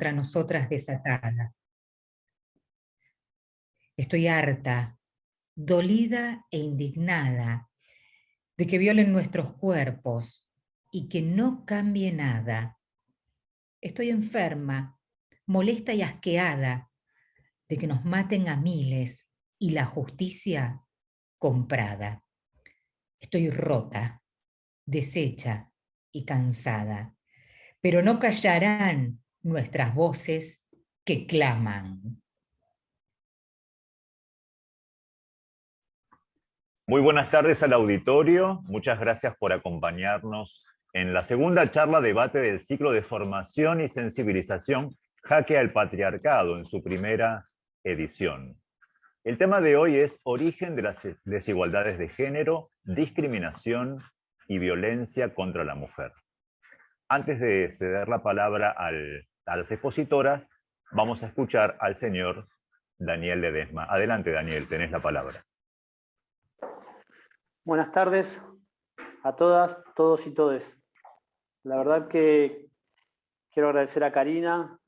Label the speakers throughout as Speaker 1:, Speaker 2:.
Speaker 1: contra nosotras desatada. Estoy harta, dolida e indignada de que violen nuestros cuerpos y que no cambie nada. Estoy enferma, molesta y asqueada de que nos maten a miles y la justicia comprada. Estoy rota, deshecha y cansada, pero no callarán nuestras voces que claman.
Speaker 2: Muy buenas tardes al auditorio. Muchas gracias por acompañarnos en la segunda charla debate del ciclo de formación y sensibilización Jaque al Patriarcado en su primera edición. El tema de hoy es origen de las desigualdades de género, discriminación y violencia contra la mujer. Antes de ceder la palabra a las expositoras, vamos a escuchar al señor Daniel Ledesma. Adelante, Daniel, tenés la palabra.
Speaker 3: Buenas tardes a todas, todos y todes. La verdad que quiero agradecer a Karina,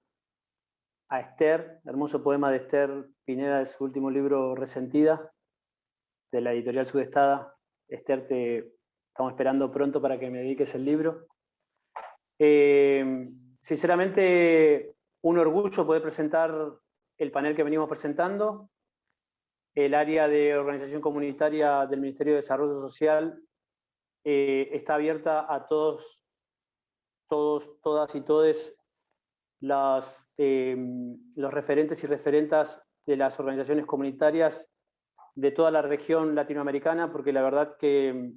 Speaker 3: a Esther, hermoso poema de Esther Pineda de su último libro Resentida, de la editorial Sudestada. Esther, te estamos esperando pronto para que me dediques el libro. Sinceramente, un orgullo poder presentar el panel que venimos presentando. El área de organización comunitaria del Ministerio de Desarrollo Social está abierta a todos, todas y todes los referentes y referentas de las organizaciones comunitarias de toda la región latinoamericana, porque la verdad que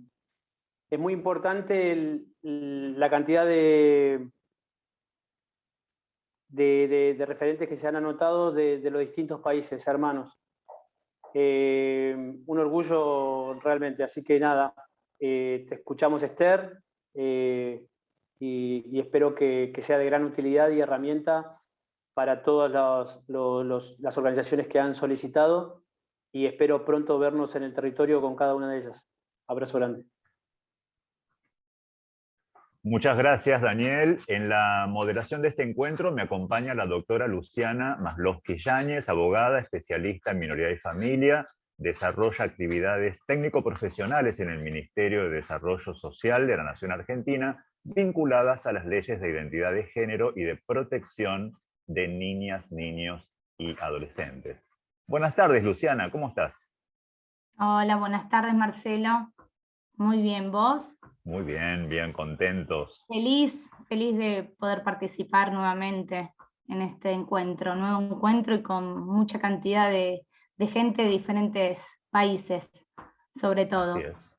Speaker 3: es muy importante la cantidad de referentes que se han anotado de los distintos países hermanos. Un orgullo realmente, así que nada, te escuchamos, Esther, y espero que sea de gran utilidad y herramienta para todas las organizaciones que han solicitado, y espero pronto vernos en el territorio con cada una de ellas. Abrazo grande.
Speaker 2: Muchas gracias, Daniel. En la moderación de este encuentro me acompaña la doctora Luciana Maslovsky Yáñez, abogada, especialista en minoría y familia, desarrolla actividades técnico-profesionales en el Ministerio de Desarrollo Social de la Nación Argentina, vinculadas a las leyes de identidad de género y de protección de niñas, niños y adolescentes. Buenas tardes, Luciana, ¿cómo estás?
Speaker 4: Hola, buenas tardes, Marcelo. Muy bien, ¿vos?
Speaker 2: Muy bien, bien, contentos.
Speaker 4: Feliz de poder participar nuevamente en este encuentro, nuevo encuentro y con mucha cantidad de gente de diferentes países, sobre todo.
Speaker 2: Así es.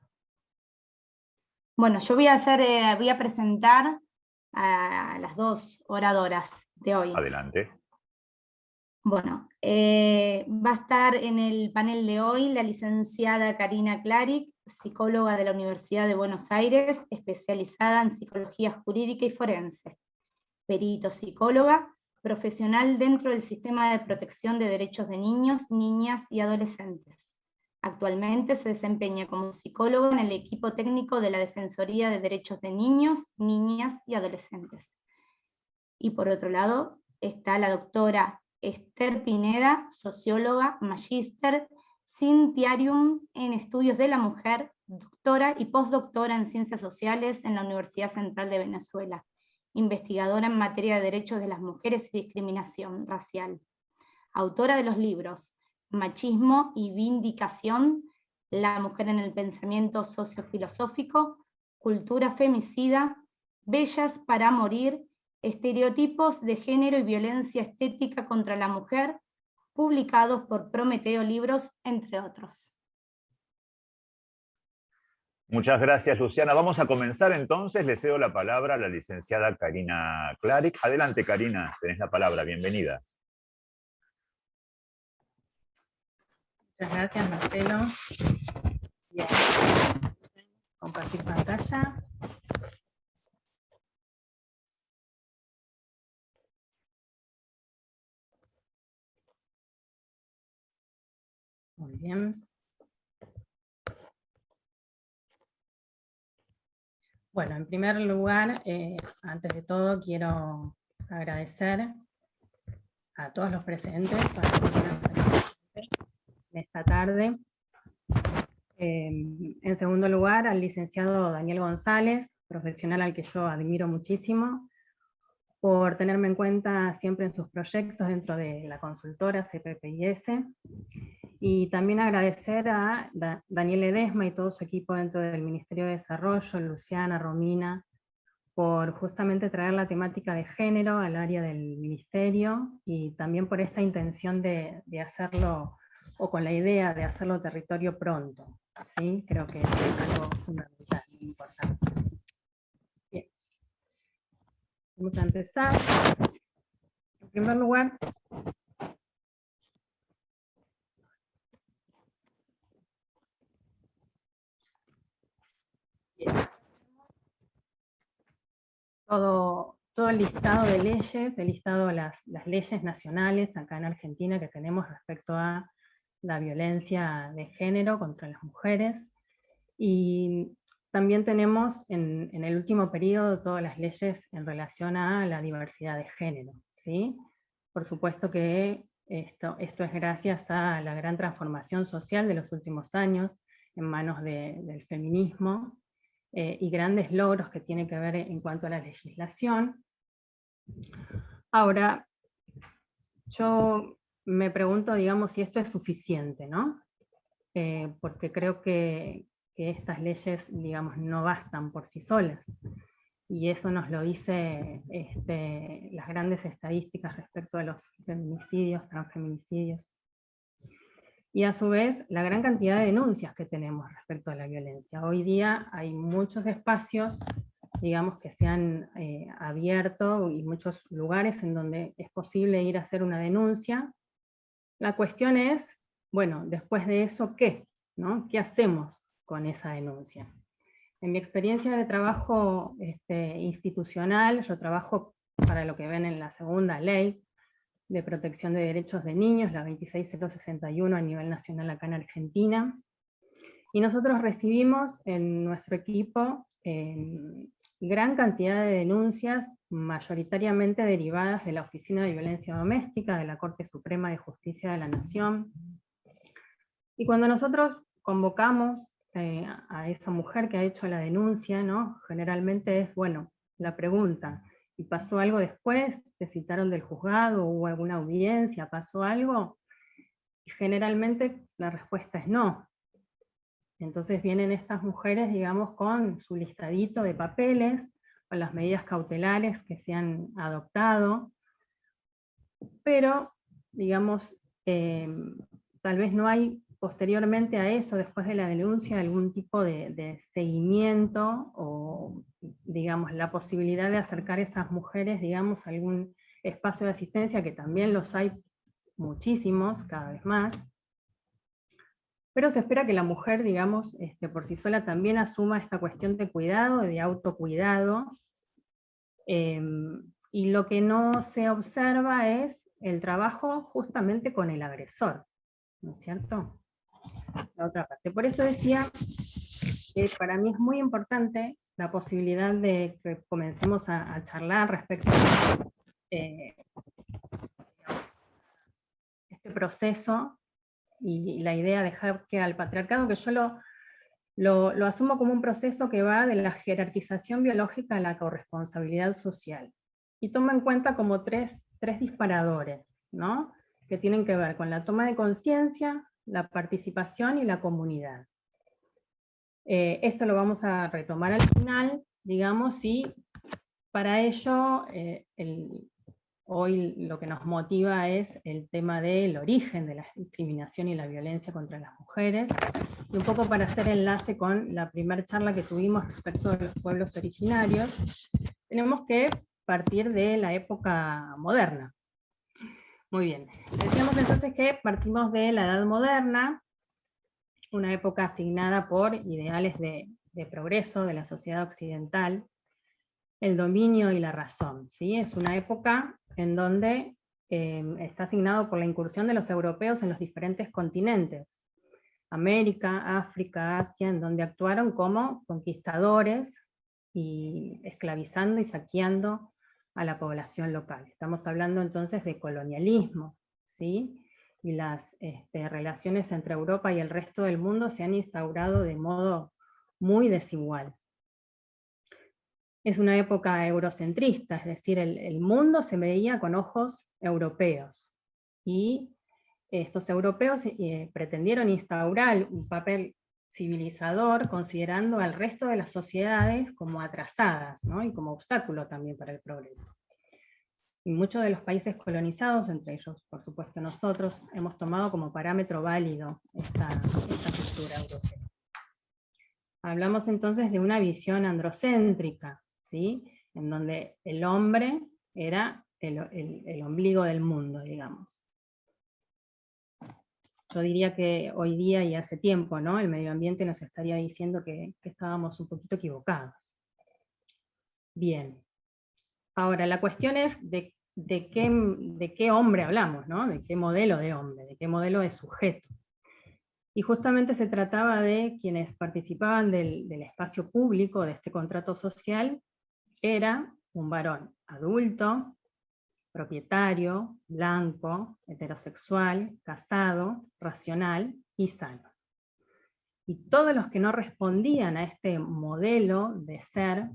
Speaker 4: Bueno, yo voy a presentar a las dos oradoras de hoy.
Speaker 2: Adelante.
Speaker 4: Bueno, va a estar en el panel de hoy la licenciada Karina Claric, psicóloga de la Universidad de Buenos Aires, especializada en psicología jurídica y forense, perito psicóloga, profesional dentro del sistema de protección de derechos de niños, niñas y adolescentes. Actualmente se desempeña como psicóloga en el equipo técnico de la Defensoría de Derechos de Niños, Niñas y Adolescentes. Y por otro lado está la doctora Esther Pineda, socióloga, magíster, Cintiarium en Estudios de la Mujer, doctora y postdoctora en Ciencias Sociales en la Universidad Central de Venezuela, investigadora en materia de derechos de las mujeres y discriminación racial. Autora de los libros Machismo y Vindicación, La mujer en el pensamiento sociofilosófico, Cultura femicida, Bellas para morir, Estereotipos de género y violencia estética contra la mujer, publicados por Prometeo Libros, entre otros.
Speaker 2: Muchas gracias, Luciana. Vamos a comenzar entonces. Le cedo la palabra a la licenciada Karina Claric. Adelante, Karina, tenés la palabra. Bienvenida.
Speaker 5: Muchas gracias, Marcelo. Bien. Compartir pantalla. Muy bien. Bueno, en primer lugar, antes de todo, quiero agradecer a todos los presentes en esta tarde. En segundo lugar, al licenciado Daniel González, profesional al que yo admiro muchísimo, por tenerme en cuenta siempre en sus proyectos dentro de la consultora CPPIS, y también agradecer a Daniel Ledesma y todo su equipo dentro del Ministerio de Desarrollo, Luciana, Romina, por justamente traer la temática de género al área del ministerio, y también por esta intención de hacerlo, o con la idea de hacerlo territorio pronto. ¿Sí? Creo que es algo fundamental, muy importante. Bien. Vamos a empezar. En primer lugar, todo el listado de leyes, el listado de las leyes nacionales acá en Argentina que tenemos respecto a la violencia de género contra las mujeres, y también tenemos en el último periodo todas las leyes en relación a la diversidad de género, ¿sí? Por supuesto que esto es gracias a la gran transformación social de los últimos años en manos del feminismo, y grandes logros que tienen que ver en cuanto a la legislación. Ahora, yo me pregunto, digamos, si esto es suficiente, ¿no? Porque creo que estas leyes, digamos, no bastan por sí solas. Y eso nos lo dice las grandes estadísticas respecto a los feminicidios, transfeminicidios. Y a su vez, la gran cantidad de denuncias que tenemos respecto a la violencia. Hoy día hay muchos espacios, digamos, que se han abierto, y muchos lugares en donde es posible ir a hacer una denuncia. La cuestión es, bueno, después de eso, ¿qué? ¿No? ¿Qué hacemos con esa denuncia? En mi experiencia de trabajo institucional, yo trabajo para lo que ven en la segunda ley de protección de derechos de niños, la 26061 a nivel nacional acá en Argentina, y nosotros recibimos en nuestro equipo gran cantidad de denuncias, mayoritariamente derivadas de la Oficina de Violencia Doméstica de la Corte Suprema de Justicia de la Nación. Y cuando nosotros convocamos a esa mujer que ha hecho la denuncia, ¿no? Generalmente es, bueno, la pregunta, ¿y pasó algo después? ¿Te citaron del juzgado? ¿Hubo alguna audiencia? ¿Pasó algo? Y generalmente la respuesta es no. Entonces vienen estas mujeres, digamos, con su listadito de papeles, con las medidas cautelares que se han adoptado, pero, digamos, tal vez no hay posteriormente a eso, después de la denuncia, algún tipo de seguimiento, o, digamos, la posibilidad de acercar a esas mujeres, digamos, a algún espacio de asistencia, que también los hay muchísimos, cada vez más, pero se espera que la mujer, digamos, por sí sola también asuma esta cuestión de cuidado, de autocuidado, y lo que no se observa es el trabajo justamente con el agresor, ¿no es cierto? La otra parte. Por eso decía que para mí es muy importante la posibilidad de que comencemos a charlar respecto a este proceso, y la idea de jaque al patriarcado, que yo lo asumo como un proceso que va de la jerarquización biológica a la corresponsabilidad social, y toma en cuenta como tres disparadores, ¿no? Que tienen que ver con la toma de conciencia, la participación y la comunidad. Esto lo vamos a retomar al final, digamos, y para ello hoy lo que nos motiva es el tema del origen de la discriminación y la violencia contra las mujeres, y un poco para hacer enlace con la primera charla que tuvimos respecto a los pueblos originarios, tenemos que partir de la época moderna. Muy bien, decíamos entonces que partimos de la Edad Moderna, una época asignada por ideales de progreso de la sociedad occidental, el dominio y la razón, ¿sí? Es una época en donde está asignado por la incursión de los europeos en los diferentes continentes, América, África, Asia, en donde actuaron como conquistadores, y esclavizando y saqueando a la población local. Estamos hablando entonces de colonialismo, ¿sí? Y las relaciones entre Europa y el resto del mundo se han instaurado de modo muy desigual. Es una época eurocentrista, es decir, el mundo se veía con ojos europeos, y estos europeos pretendieron instaurar un papel civilizador considerando al resto de las sociedades como atrasadas, ¿no? Y como obstáculo también para el progreso. Y muchos de los países colonizados, entre ellos por supuesto nosotros, hemos tomado como parámetro válido esta cultura europea. Hablamos entonces de una visión androcéntrica, ¿sí? En donde el hombre era el ombligo del mundo, digamos. Yo diría que hoy día y hace tiempo, ¿no? El medio ambiente nos estaría diciendo que estábamos un poquito equivocados. Bien. Ahora, la cuestión es de qué hombre hablamos, ¿no? De qué modelo de hombre, de qué modelo de sujeto. Y justamente se trataba de quienes participaban del espacio público, de este contrato social, era un varón adulto, propietario, blanco, heterosexual, casado, racional y sano. Y todos los que no respondían a este modelo de ser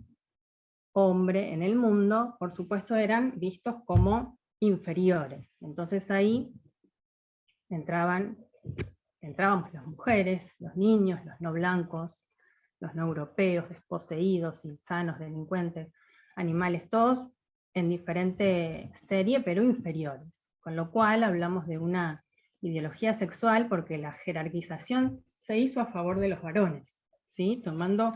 Speaker 5: hombre en el mundo, por supuesto eran vistos como inferiores. Entonces ahí entrábamos las mujeres, los niños, los no blancos, los no europeos, desposeídos, insanos, delincuentes, animales, todos en diferente serie, pero inferiores. Con lo cual hablamos de una ideología sexual porque la jerarquización se hizo a favor de los varones, ¿sí? Tomando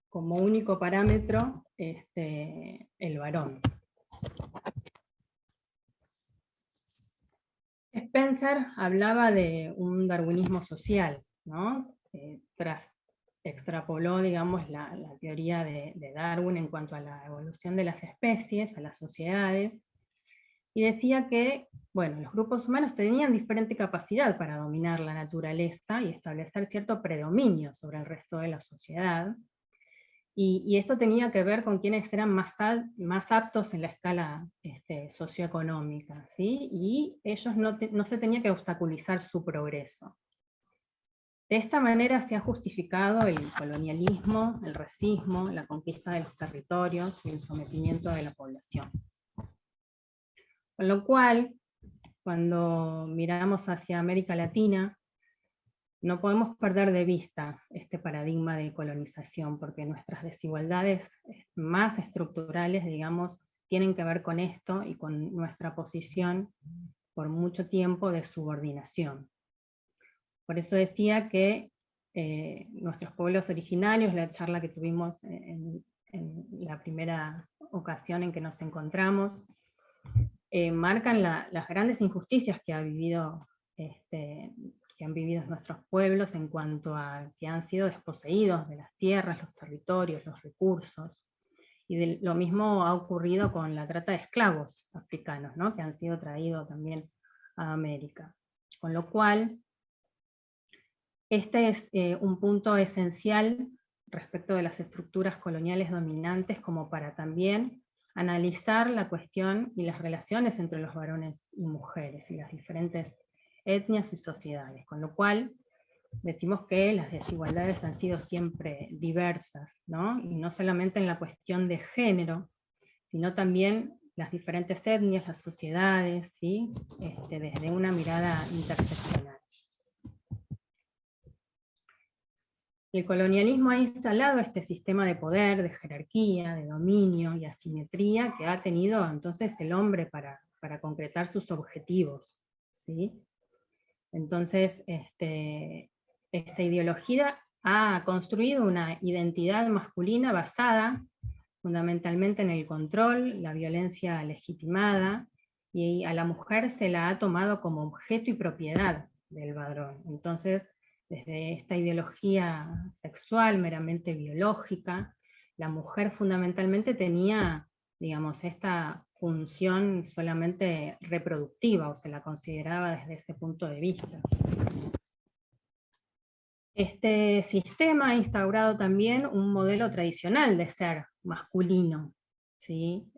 Speaker 5: como único parámetro el varón. Spencer hablaba de un darwinismo social, ¿no? Extrapoló, digamos, la teoría de Darwin en cuanto a la evolución de las especies, a las sociedades, y decía que, bueno, los grupos humanos tenían diferente capacidad para dominar la naturaleza y establecer cierto predominio sobre el resto de la sociedad, y esto tenía que ver con quienes eran más aptos en la escala socioeconómica, ¿sí? Y ellos no se tenía que obstaculizar su progreso. De esta manera se ha justificado el colonialismo, el racismo, la conquista de los territorios y el sometimiento de la población. Con lo cual, cuando miramos hacia América Latina, no podemos perder de vista este paradigma de colonización, porque nuestras desigualdades más estructurales, digamos, tienen que ver con esto y con nuestra posición por mucho tiempo de subordinación. Por eso decía que nuestros pueblos originarios, la charla que tuvimos en la primera ocasión en que nos encontramos, marcan las grandes injusticias que han vivido nuestros pueblos en cuanto a que han sido desposeídos de las tierras, los territorios, los recursos. Y lo mismo ha ocurrido con la trata de esclavos africanos, ¿no? Que han sido traídos también a América. Con lo cual, este es un punto esencial respecto de las estructuras coloniales dominantes, como para también analizar la cuestión y las relaciones entre los varones y mujeres, y las diferentes etnias y sociedades, con lo cual decimos que las desigualdades han sido siempre diversas, ¿no? Y no solamente en la cuestión de género, sino también las diferentes etnias, las sociedades, ¿sí? Desde una mirada interseccional. El colonialismo ha instalado este sistema de poder, de jerarquía, de dominio y asimetría que ha tenido entonces el hombre para concretar sus objetivos, ¿sí? Entonces, esta ideología ha construido una identidad masculina basada fundamentalmente en el control, la violencia legitimada, y a la mujer se la ha tomado como objeto y propiedad del varón. Entonces, desde esta ideología sexual meramente biológica, la mujer fundamentalmente tenía, digamos, esta función solamente reproductiva, o se la consideraba desde ese punto de vista. Este sistema ha instaurado también un modelo tradicional de ser masculino, ¿sí?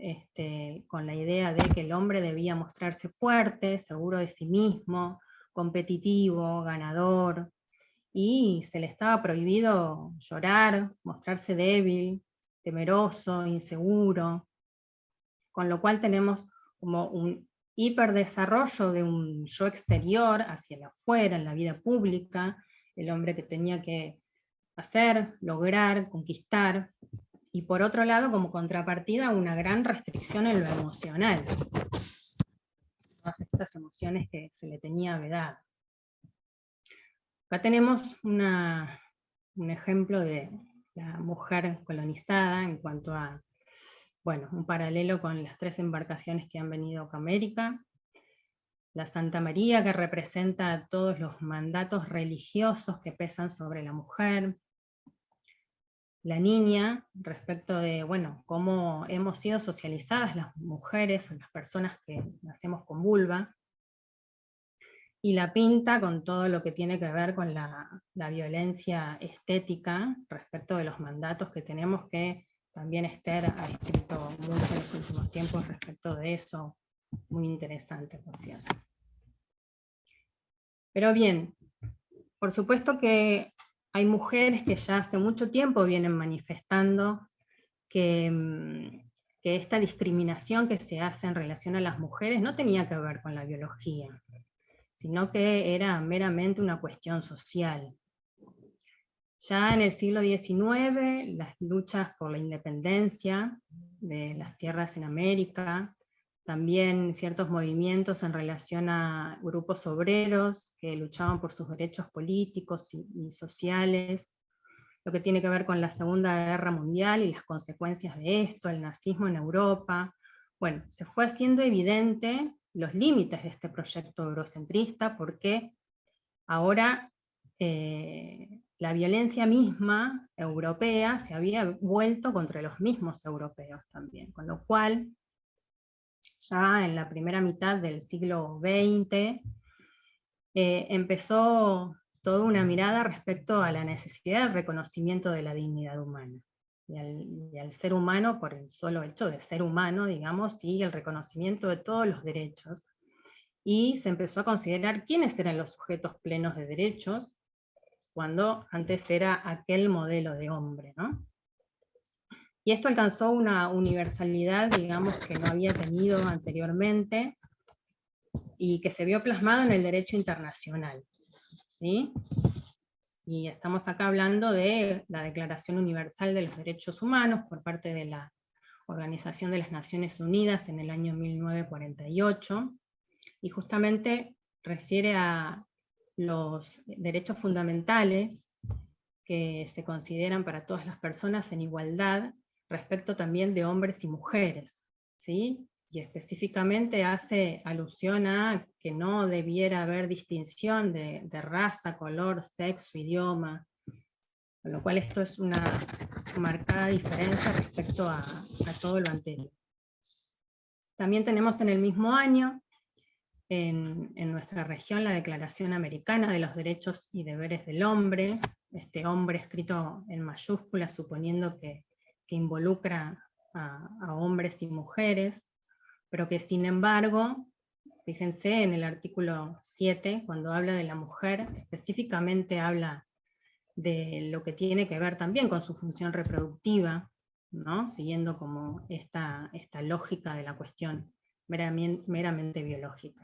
Speaker 5: Con la idea de que el hombre debía mostrarse fuerte, seguro de sí mismo, competitivo, ganador, y se le estaba prohibido llorar, mostrarse débil, temeroso, inseguro, con lo cual tenemos como un hiperdesarrollo de un yo exterior hacia el afuera, en la vida pública, el hombre que tenía que hacer, lograr, conquistar, y por otro lado, como contrapartida, una gran restricción en lo emocional, todas estas emociones que se le tenía vedada. Acá tenemos un ejemplo de la mujer colonizada en cuanto a, bueno, un paralelo con las 3 embarcaciones que han venido a América. La Santa María, que representa todos los mandatos religiosos que pesan sobre la mujer. La niña, respecto de, bueno, cómo hemos sido socializadas las mujeres, las personas que nacemos con vulva. Y la pinta con todo lo que tiene que ver con la violencia estética respecto de los mandatos que tenemos, que también Esther ha escrito mucho en los últimos tiempos respecto de eso, muy interesante, por cierto. Pero bien, por supuesto que hay mujeres que ya hace mucho tiempo vienen manifestando que esta discriminación que se hace en relación a las mujeres no tenía que ver con la biología, sino que era meramente una cuestión social. Ya en el siglo XIX, las luchas por la independencia de las tierras en América, también ciertos movimientos en relación a grupos obreros que luchaban por sus derechos políticos y sociales, lo que tiene que ver con la Segunda Guerra Mundial y las consecuencias de esto, el nazismo en Europa. Bueno, se fue haciendo evidente los límites de este proyecto eurocentrista, porque ahora la violencia misma europea se había vuelto contra los mismos europeos también, con lo cual ya en la primera mitad del siglo XX empezó toda una mirada respecto a la necesidad del reconocimiento de la dignidad humana, y al ser humano por el solo hecho de ser humano, digamos, y el reconocimiento de todos los derechos, y se empezó a considerar quiénes eran los sujetos plenos de derechos, cuando antes era aquel modelo de hombre, ¿no? Y esto alcanzó una universalidad, digamos, que no había tenido anteriormente, y que se vio plasmado en el derecho internacional, ¿sí? Y estamos acá hablando de la Declaración Universal de los Derechos Humanos por parte de la Organización de las Naciones Unidas en el año 1948, y justamente refiere a los derechos fundamentales que se consideran para todas las personas en igualdad, respecto también de hombres y mujeres, ¿sí? Y específicamente hace alusión a que no debiera haber distinción de raza, color, sexo, idioma, con lo cual esto es una marcada diferencia respecto a todo lo anterior. También tenemos en el mismo año, en nuestra región, la Declaración Americana de los Derechos y Deberes del Hombre, este hombre escrito en mayúsculas, suponiendo que involucra a hombres y mujeres, pero que sin embargo, fíjense en el artículo 7, cuando habla de la mujer, específicamente habla de lo que tiene que ver también con su función reproductiva, ¿no? Siguiendo como esta lógica de la cuestión meramente biológica.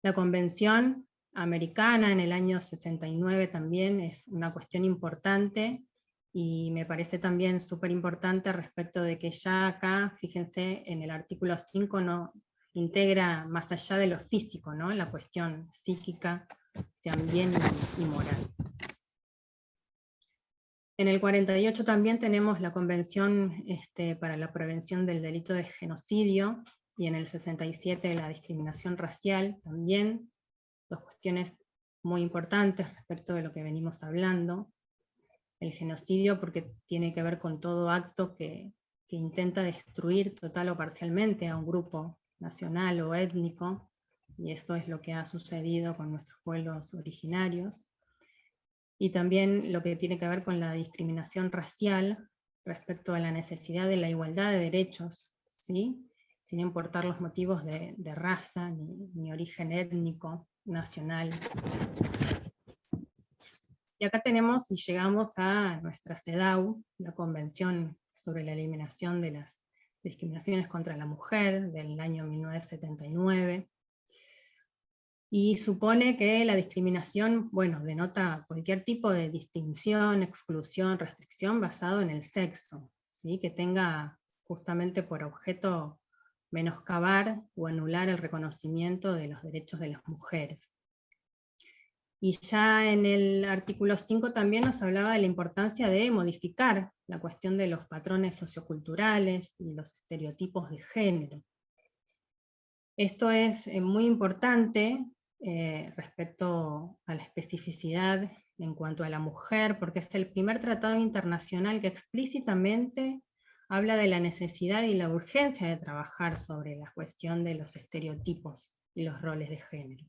Speaker 5: La Convención Americana en el año 69 también es una cuestión importante, y me parece también súper importante respecto de que ya acá, fíjense, en el artículo 5 no integra más allá de lo físico, ¿no? La cuestión psíquica también y moral. En el 48 también tenemos la Convención para la Prevención del Delito de Genocidio, y en el 67 la discriminación racial también, dos cuestiones muy importantes respecto de lo que venimos hablando. El genocidio porque tiene que ver con todo acto que intenta destruir total o parcialmente a un grupo nacional o étnico, y esto es lo que ha sucedido con nuestros pueblos originarios. Y también lo que tiene que ver con la discriminación racial, respecto a la necesidad de la igualdad de derechos, ¿sí? Sin importar los motivos de raza, ni origen étnico, nacional. Y acá tenemos, y llegamos a nuestra CEDAW, la Convención sobre la Eliminación de las Discriminaciones contra la Mujer, del año 1979, y supone que la discriminación, bueno, denota cualquier tipo de distinción, exclusión, restricción basado en el sexo, ¿sí? Que tenga justamente por objeto menoscabar o anular el reconocimiento de los derechos de las mujeres. Y ya en el artículo 5 también nos hablaba de la importancia de modificar la cuestión de los patrones socioculturales y los estereotipos de género. Esto es muy importante respecto a la especificidad en cuanto a la mujer, porque es el primer tratado internacional que explícitamente habla de la necesidad y la urgencia de trabajar sobre la cuestión de los estereotipos y los roles de género.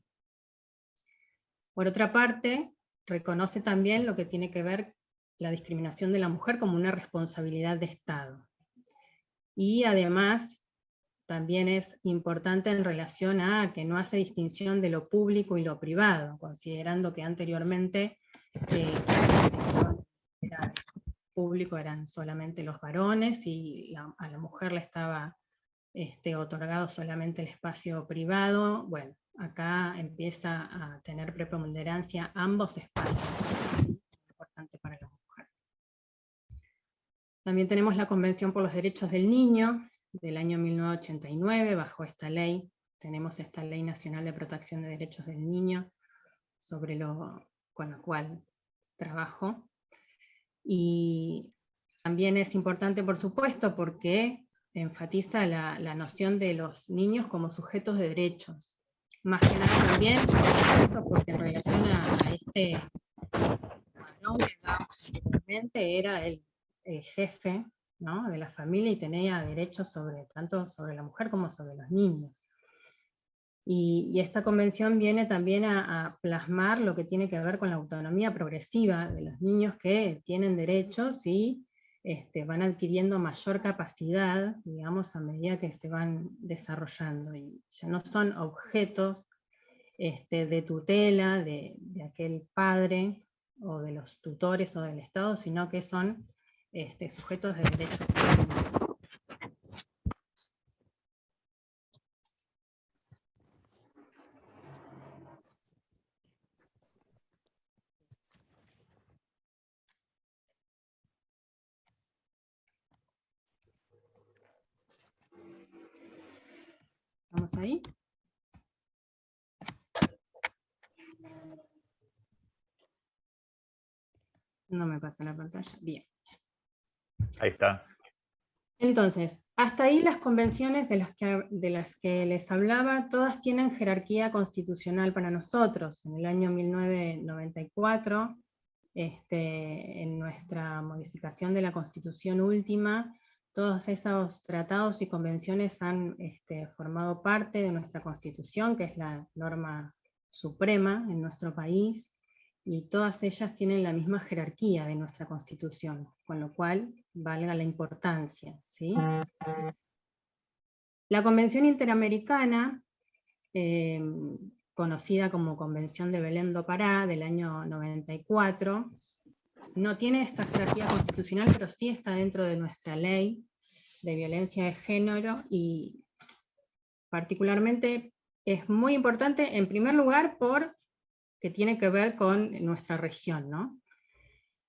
Speaker 5: Por otra parte, reconoce también lo que tiene que ver la discriminación de la mujer como una responsabilidad de Estado. Y además, también es importante en relación a que no hace distinción de lo público y lo privado, considerando que anteriormente era público eran solamente los varones y a la mujer le estaba otorgado solamente el espacio privado. Bueno, acá empieza a tener preponderancia ambos espacios, importante para la mujer. También tenemos la Convención por los Derechos del Niño, del año 1989, bajo esta ley, tenemos esta Ley Nacional de Protección de Derechos del Niño, con la cual trabajo. Y también es importante, por supuesto, porque enfatiza la noción de los niños como sujetos de derechos. Más que nada también, porque en relación a este varón que hablábamos anteriormente, era el jefe, ¿no?, de la familia y tenía derechos tanto sobre la mujer como sobre los niños. Y esta convención viene también a plasmar lo que tiene que ver con la autonomía progresiva de los niños que tienen derechos y van adquiriendo mayor capacidad, digamos, a medida que se van desarrollando, y ya no son objetos de tutela de aquel padre, o de los tutores o del Estado, sino que son sujetos de derechos. ¿Estamos ahí? No me pasa la pantalla. Bien.
Speaker 2: Ahí está.
Speaker 5: Entonces, hasta ahí las convenciones de las que les hablaba, todas tienen jerarquía constitucional para nosotros. En el año 1994, en nuestra modificación de la Constitución última, todos esos tratados y convenciones han formado parte de nuestra Constitución, que es la norma suprema en nuestro país, y todas ellas tienen la misma jerarquía de nuestra Constitución, con lo cual valga la importancia, ¿sí? La Convención Interamericana, conocida como Convención de Belém do Pará, del año 94, no tiene esta jerarquía constitucional, pero sí está dentro de nuestra ley de violencia de género, y particularmente es muy importante, en primer lugar, que tiene que ver con nuestra región, ¿no?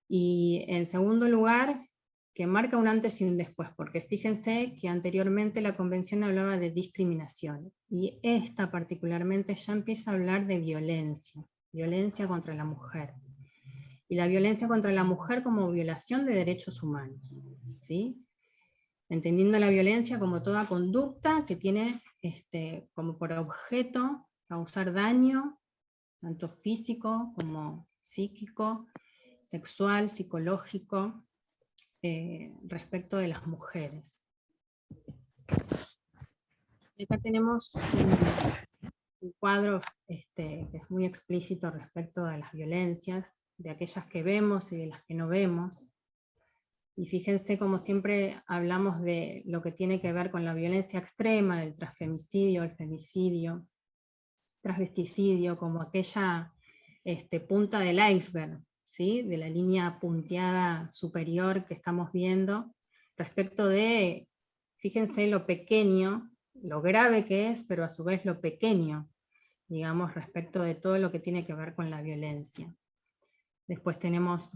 Speaker 5: Y en segundo lugar, que marca un antes y un después, porque fíjense que anteriormente la convención hablaba de discriminación, y esta particularmente ya empieza a hablar de violencia contra la mujer. Y la violencia contra la mujer como violación de derechos humanos, ¿sí? Entendiendo la violencia como toda conducta que tiene como por objeto causar daño, tanto físico como psíquico, sexual, psicológico, respecto de las mujeres. Y acá tenemos un cuadro que es muy explícito respecto a las violencias, de aquellas que vemos y de las que no vemos. Y fíjense como siempre hablamos de lo que tiene que ver con la violencia extrema, el transfemicidio, el femicidio, transvesticidio, como aquella punta del iceberg, ¿sí? De la línea punteada superior que estamos viendo, respecto de, fíjense lo pequeño, lo grave que es, pero a su vez lo pequeño, digamos, respecto de todo lo que tiene que ver con la violencia. Después tenemos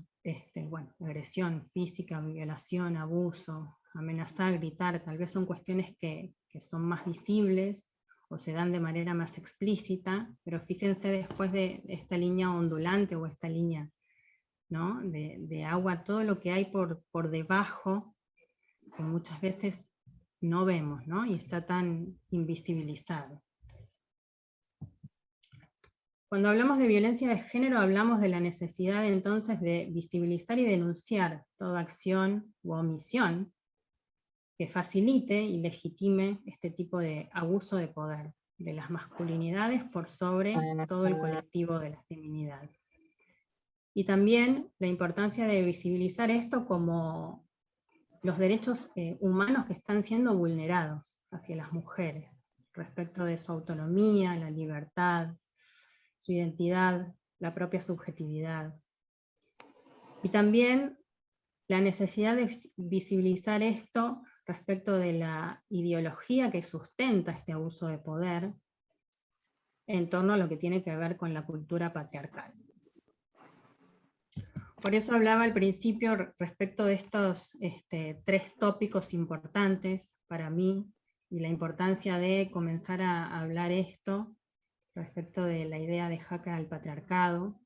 Speaker 5: bueno, agresión física, violación, abuso, amenazar, gritar, tal vez son cuestiones que son más visibles o se dan de manera más explícita, pero fíjense después de esta línea ondulante o esta línea, ¿no? de agua, todo lo que hay por debajo, que muchas veces no vemos, ¿no? Y está tan invisibilizado. Cuando hablamos de violencia de género, hablamos de la necesidad entonces de visibilizar y denunciar toda acción u omisión que facilite y legitime este tipo de abuso de poder de las masculinidades por sobre todo el colectivo de la feminidad. Y también la importancia de visibilizar esto como los derechos humanos que están siendo vulnerados hacia las mujeres, respecto de su autonomía, la libertad, su identidad, la propia subjetividad. Y también la necesidad de visibilizar esto respecto de la ideología que sustenta este abuso de poder en torno a lo que tiene que ver con la cultura patriarcal. Por eso hablaba al principio respecto de estos 3 tópicos importantes para mí, y la importancia de comenzar a hablar esto respecto de la idea de jaque al patriarcado,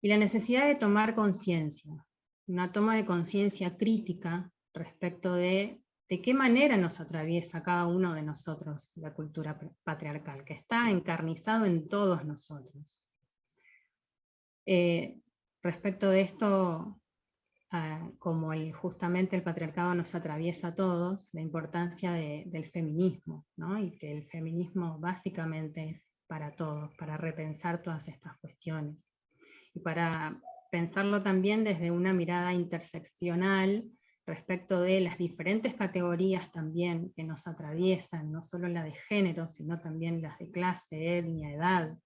Speaker 5: y la necesidad de tomar conciencia, una toma de conciencia crítica respecto de qué manera nos atraviesa cada uno de nosotros la cultura patriarcal, que está encarnizado en todos nosotros. Respecto de esto, como justamente el patriarcado nos atraviesa a todos, la importancia del feminismo, ¿no? Y que el feminismo básicamente es para todos, para repensar todas estas cuestiones, y para pensarlo también desde una mirada interseccional respecto de las diferentes categorías también que nos atraviesan, no solo la de género, sino también las de clase, etnia, edad.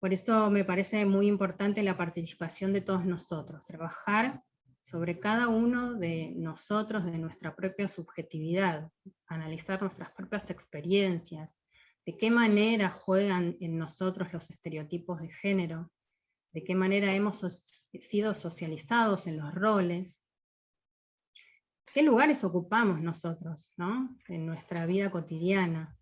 Speaker 5: Por eso me parece muy importante la participación de todos nosotros, trabajar sobre cada uno de nosotros, de nuestra propia subjetividad, analizar nuestras propias experiencias, de qué manera juegan en nosotros los estereotipos de género, de qué manera hemos sido socializados en los roles, qué lugares ocupamos nosotros, ¿no? En nuestra vida cotidiana.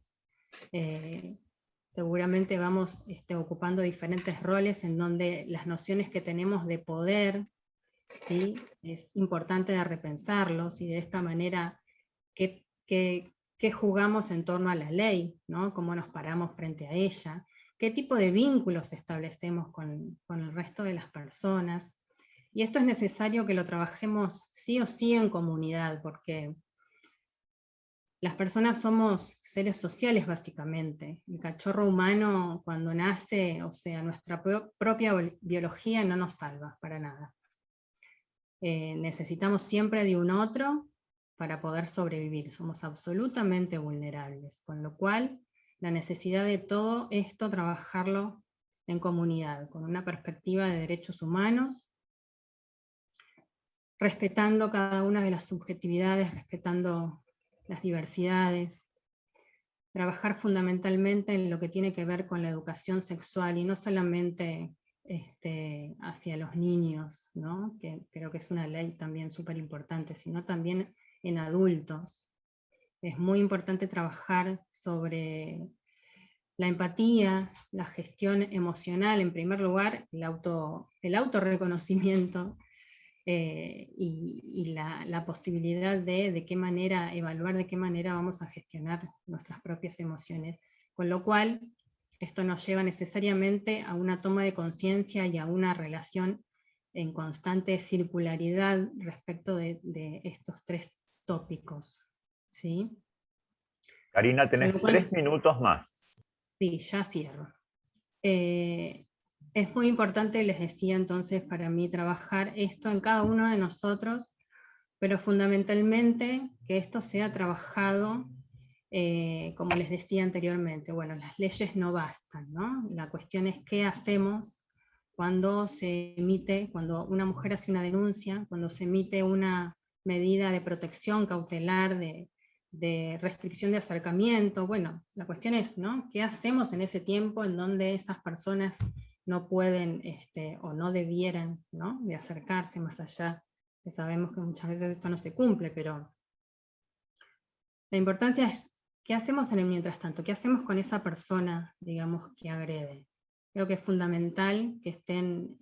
Speaker 5: Seguramente vamos ocupando diferentes roles en donde las nociones que tenemos de poder, ¿sí? Es importante de repensarlos, y de esta manera qué jugamos en torno a la ley, ¿no? Cómo nos paramos frente a ella, qué tipo de vínculos establecemos con el resto de las personas. Y esto es necesario que lo trabajemos sí o sí en comunidad, porque las personas somos seres sociales básicamente. El cachorro humano cuando nace, o sea, nuestra propia biología no nos salva para nada. Necesitamos siempre de un otro para poder sobrevivir. Somos absolutamente vulnerables, con lo cual la necesidad de todo esto trabajarlo en comunidad, con una perspectiva de derechos humanos, respetando cada una de las subjetividades, respetando las diversidades, trabajar fundamentalmente en lo que tiene que ver con la educación sexual, y no solamente hacia los niños, ¿no? Que creo que es una ley también súper importante, sino también en adultos. Es muy importante trabajar sobre la empatía, la gestión emocional, en primer lugar, el autorreconocimiento, y la posibilidad de qué manera evaluar, de qué manera vamos a gestionar nuestras propias emociones. Con lo cual, esto nos lleva necesariamente a una toma de conciencia y a una relación en constante circularidad respecto de estos 3 tópicos. ¿Sí?
Speaker 2: Karina, tenés 3 minutos más.
Speaker 5: Sí, ya cierro. es muy importante, les decía entonces, para mí trabajar esto en cada uno de nosotros, pero fundamentalmente que esto sea trabajado, como les decía anteriormente, bueno, las leyes no bastan, ¿no? La cuestión es qué hacemos cuando se emite, cuando una mujer hace una denuncia, cuando se emite una medida de protección cautelar, de restricción de acercamiento. Bueno, la cuestión es, ¿no?, ¿qué hacemos en ese tiempo en donde esas personas no pueden o no debieran, ¿no?, de acercarse más allá? Que sabemos que muchas veces esto no se cumple, pero la importancia es qué hacemos en el mientras tanto, qué hacemos con esa persona, digamos, que agrede. Creo que es fundamental que estén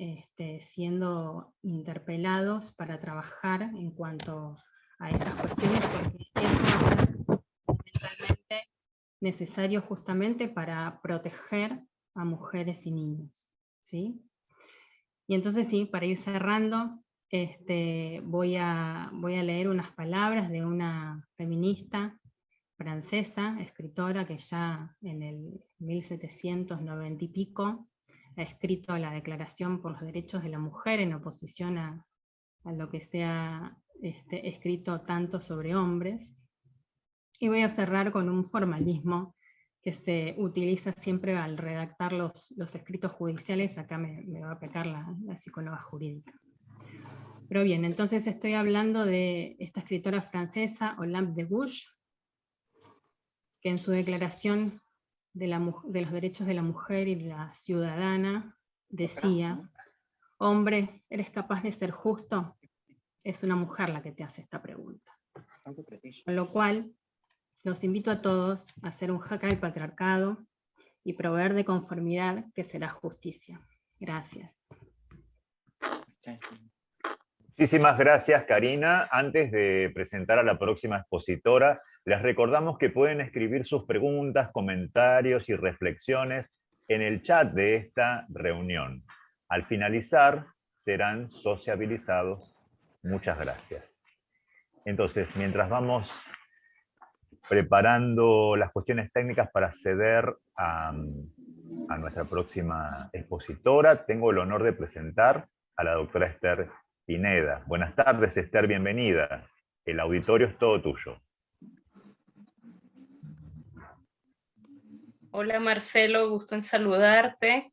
Speaker 5: siendo interpelados para trabajar en cuanto a estas cuestiones, porque eso va a ser fundamentalmente necesario justamente para proteger a mujeres y niños, ¿sí? Y entonces sí, para ir cerrando, voy a leer unas palabras de una feminista francesa, escritora, que ya en el 1790 y pico ha escrito la Declaración por los Derechos de la Mujer en oposición a lo que se ha escrito tanto sobre hombres. Y voy a cerrar con un formalismo que se utiliza siempre al redactar los escritos judiciales. Acá me va a pecar la psicóloga jurídica. Pero bien, entonces estoy hablando de esta escritora francesa, Olympe de Gouges, que en su declaración de los derechos de la mujer y de la ciudadana decía: hombre, ¿eres capaz de ser justo? Es una mujer la que te hace esta pregunta. Con lo cual, los invito a todos a hacer un jaque al patriarcado y proveer de conformidad, que será justicia. Gracias.
Speaker 2: Muchísimas gracias, Karina. Antes de presentar a la próxima expositora, les recordamos que pueden escribir sus preguntas, comentarios y reflexiones en el chat de esta reunión. Al finalizar, serán sociabilizados. Muchas gracias. Entonces, mientras vamos preparando las cuestiones técnicas para acceder a nuestra próxima expositora, tengo el honor de presentar a la doctora Esther Pineda. Buenas tardes, Esther, bienvenida. El auditorio es todo tuyo.
Speaker 6: Hola Marcelo, gusto en saludarte.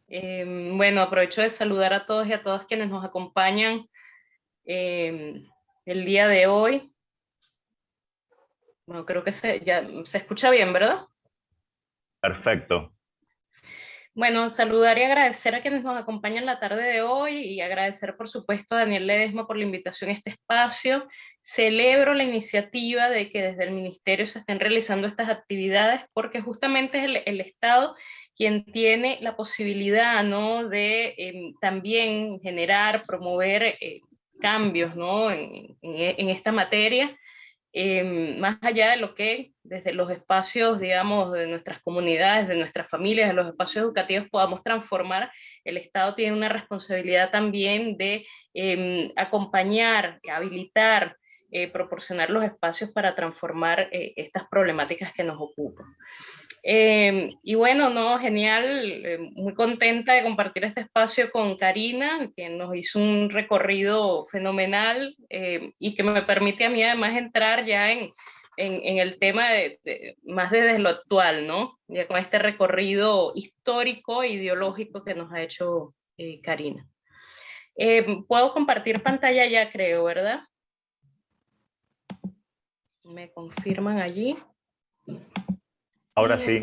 Speaker 6: Bueno, aprovecho de saludar a todos y a todas quienes nos acompañan el día de hoy. Bueno, creo que ya se escucha bien, ¿verdad?
Speaker 2: Perfecto.
Speaker 6: Bueno, saludar y agradecer a quienes nos acompañan la tarde de hoy y agradecer, por supuesto, a Daniel Ledesma por la invitación a este espacio. Celebro la iniciativa de que desde el Ministerio se estén realizando estas actividades porque justamente es el Estado quien tiene la posibilidad, ¿no?, de también generar, promover cambios, ¿no?, en esta materia. Más allá de lo que desde los espacios, digamos, de nuestras comunidades, de nuestras familias, de los espacios educativos podamos transformar, el Estado tiene una responsabilidad también de acompañar, habilitar, proporcionar los espacios para transformar estas problemáticas que nos ocupan. Y bueno, no, genial, muy contenta de compartir este espacio con Karina, que nos hizo un recorrido fenomenal y que me permite a mí además entrar ya en el tema más desde lo actual, ¿no? Ya con este recorrido histórico e ideológico que nos ha hecho Karina. Puedo compartir pantalla ya, creo, ¿verdad? Me confirman allí.
Speaker 2: Ahora sí.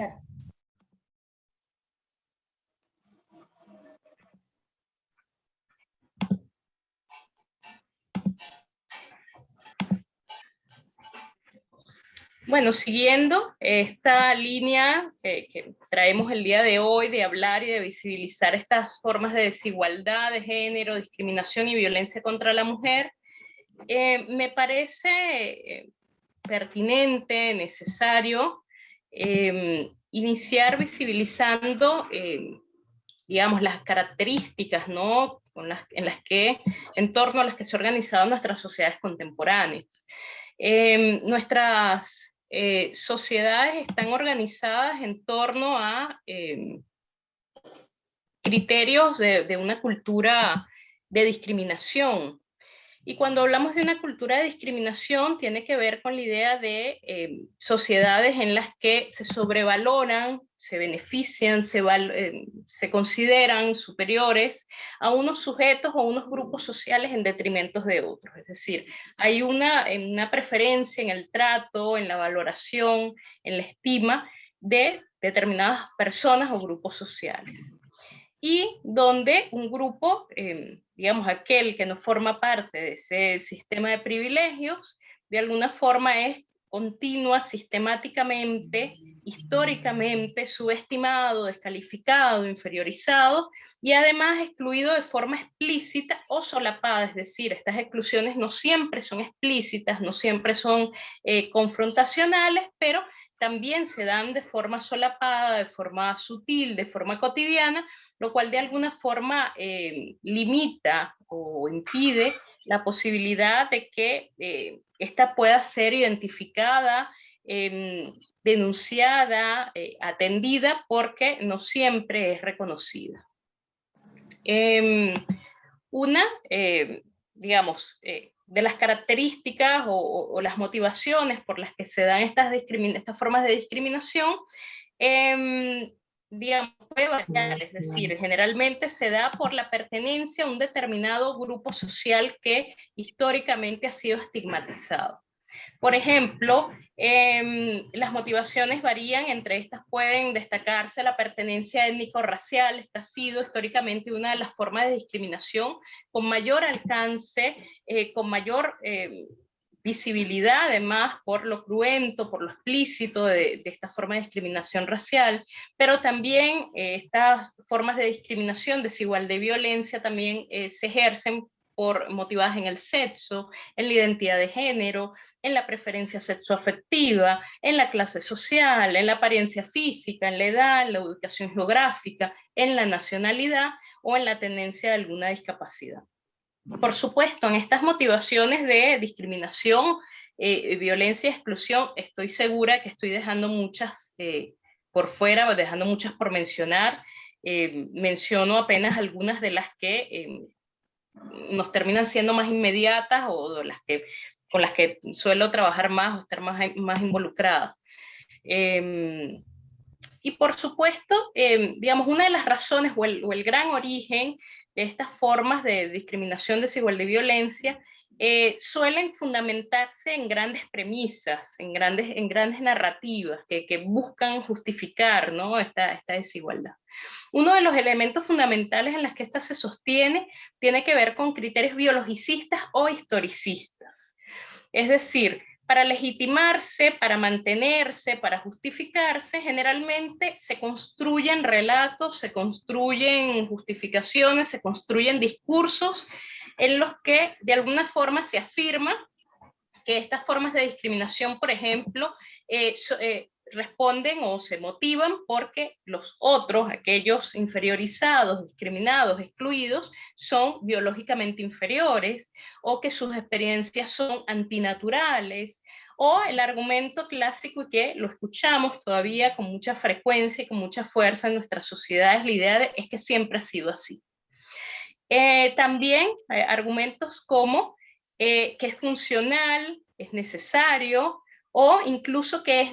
Speaker 6: Bueno, siguiendo esta línea que traemos el día de hoy de hablar y de visibilizar estas formas de desigualdad de género, discriminación y violencia contra la mujer, me parece pertinente, necesario, iniciar visibilizando, digamos, las características, ¿no?, en torno a las que se han organizado nuestras sociedades contemporáneas. Nuestras sociedades están organizadas en torno a criterios de una cultura de discriminación. Y cuando hablamos de una cultura de discriminación, tiene que ver con la idea de sociedades en las que se sobrevaloran, se benefician, se consideran superiores a unos sujetos o unos grupos sociales en detrimento de otros. Es decir, hay una preferencia en el trato, en la valoración, en la estima de determinadas personas o grupos sociales. Y donde un grupo, digamos aquel que no forma parte de ese sistema de privilegios, de alguna forma es continua, sistemáticamente, históricamente subestimado, descalificado, inferiorizado y además excluido de forma explícita o solapada, es decir, estas exclusiones no siempre son explícitas, no siempre son confrontacionales, pero también se dan de forma solapada, de forma sutil, de forma cotidiana, lo cual de alguna forma limita o impide la posibilidad de que esta pueda ser identificada, denunciada, atendida, porque no siempre es reconocida. Digamos, de las características o las motivaciones por las que se dan estas formas de discriminación, digamos, puede variar, es decir, generalmente se da por la pertenencia a un determinado grupo social que históricamente ha sido estigmatizado. Por ejemplo, las motivaciones varían, entre estas pueden destacarse la pertenencia étnico-racial. Esta ha sido históricamente una de las formas de discriminación con mayor alcance, con mayor visibilidad, además, por lo cruento, por lo explícito de esta forma de discriminación racial, pero también estas formas de discriminación, desigualdad y violencia también se ejercen motivadas en el sexo, en la identidad de género, en la preferencia sexoafectiva, en la clase social, en la apariencia física, en la edad, en la ubicación geográfica, en la nacionalidad o en la tendencia de alguna discapacidad. Por supuesto, en estas motivaciones de discriminación, violencia y exclusión, estoy segura que estoy dejando muchas por fuera, dejando muchas por mencionar. Menciono apenas algunas de las que nos terminan siendo más inmediatas o de con las que suelo trabajar más o estar más involucrada. Y por supuesto, digamos, una de las razones o el gran origen de estas formas de discriminación, desigualdad y violencia suelen fundamentarse en grandes premisas, en grandes narrativas que buscan justificar, ¿no?, esta desigualdad. Uno de los elementos fundamentales en los que esta se sostiene tiene que ver con criterios biologicistas o historicistas. Es decir, para legitimarse, para mantenerse, para justificarse, generalmente se construyen relatos, se construyen justificaciones, se construyen discursos en los que de alguna forma se afirma que estas formas de discriminación, por ejemplo, responden o se motivan porque los otros, aquellos inferiorizados, discriminados, excluidos, son biológicamente inferiores, o que sus experiencias son antinaturales, o el argumento clásico que lo escuchamos todavía con mucha frecuencia y con mucha fuerza en nuestra sociedad, es la idea de es que siempre ha sido así. También argumentos como que es funcional, es necesario, o incluso que es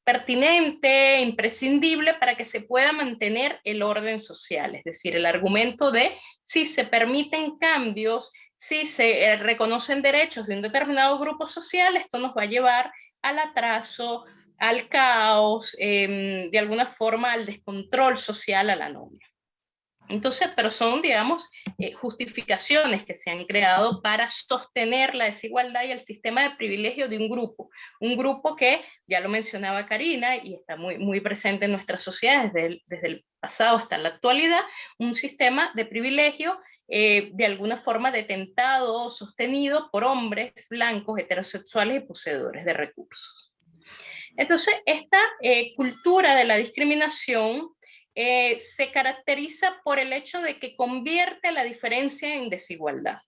Speaker 6: pertinente, imprescindible para que se pueda mantener el orden social. Es decir, el argumento de si se permiten cambios, si se reconocen derechos de un determinado grupo social, esto nos va a llevar al atraso, al caos, de alguna forma al descontrol social, a la anomia. Entonces, pero son, digamos, justificaciones que se han creado para sostener la desigualdad y el sistema de privilegio de un grupo que, ya lo mencionaba Karina, y está muy presente en nuestra sociedad desde el pasado hasta la actualidad, un sistema de privilegio de alguna forma detentado, sostenido por hombres blancos, heterosexuales y poseedores de recursos. Entonces, esta cultura de la discriminación se caracteriza por el hecho de que convierte la diferencia en desigualdad.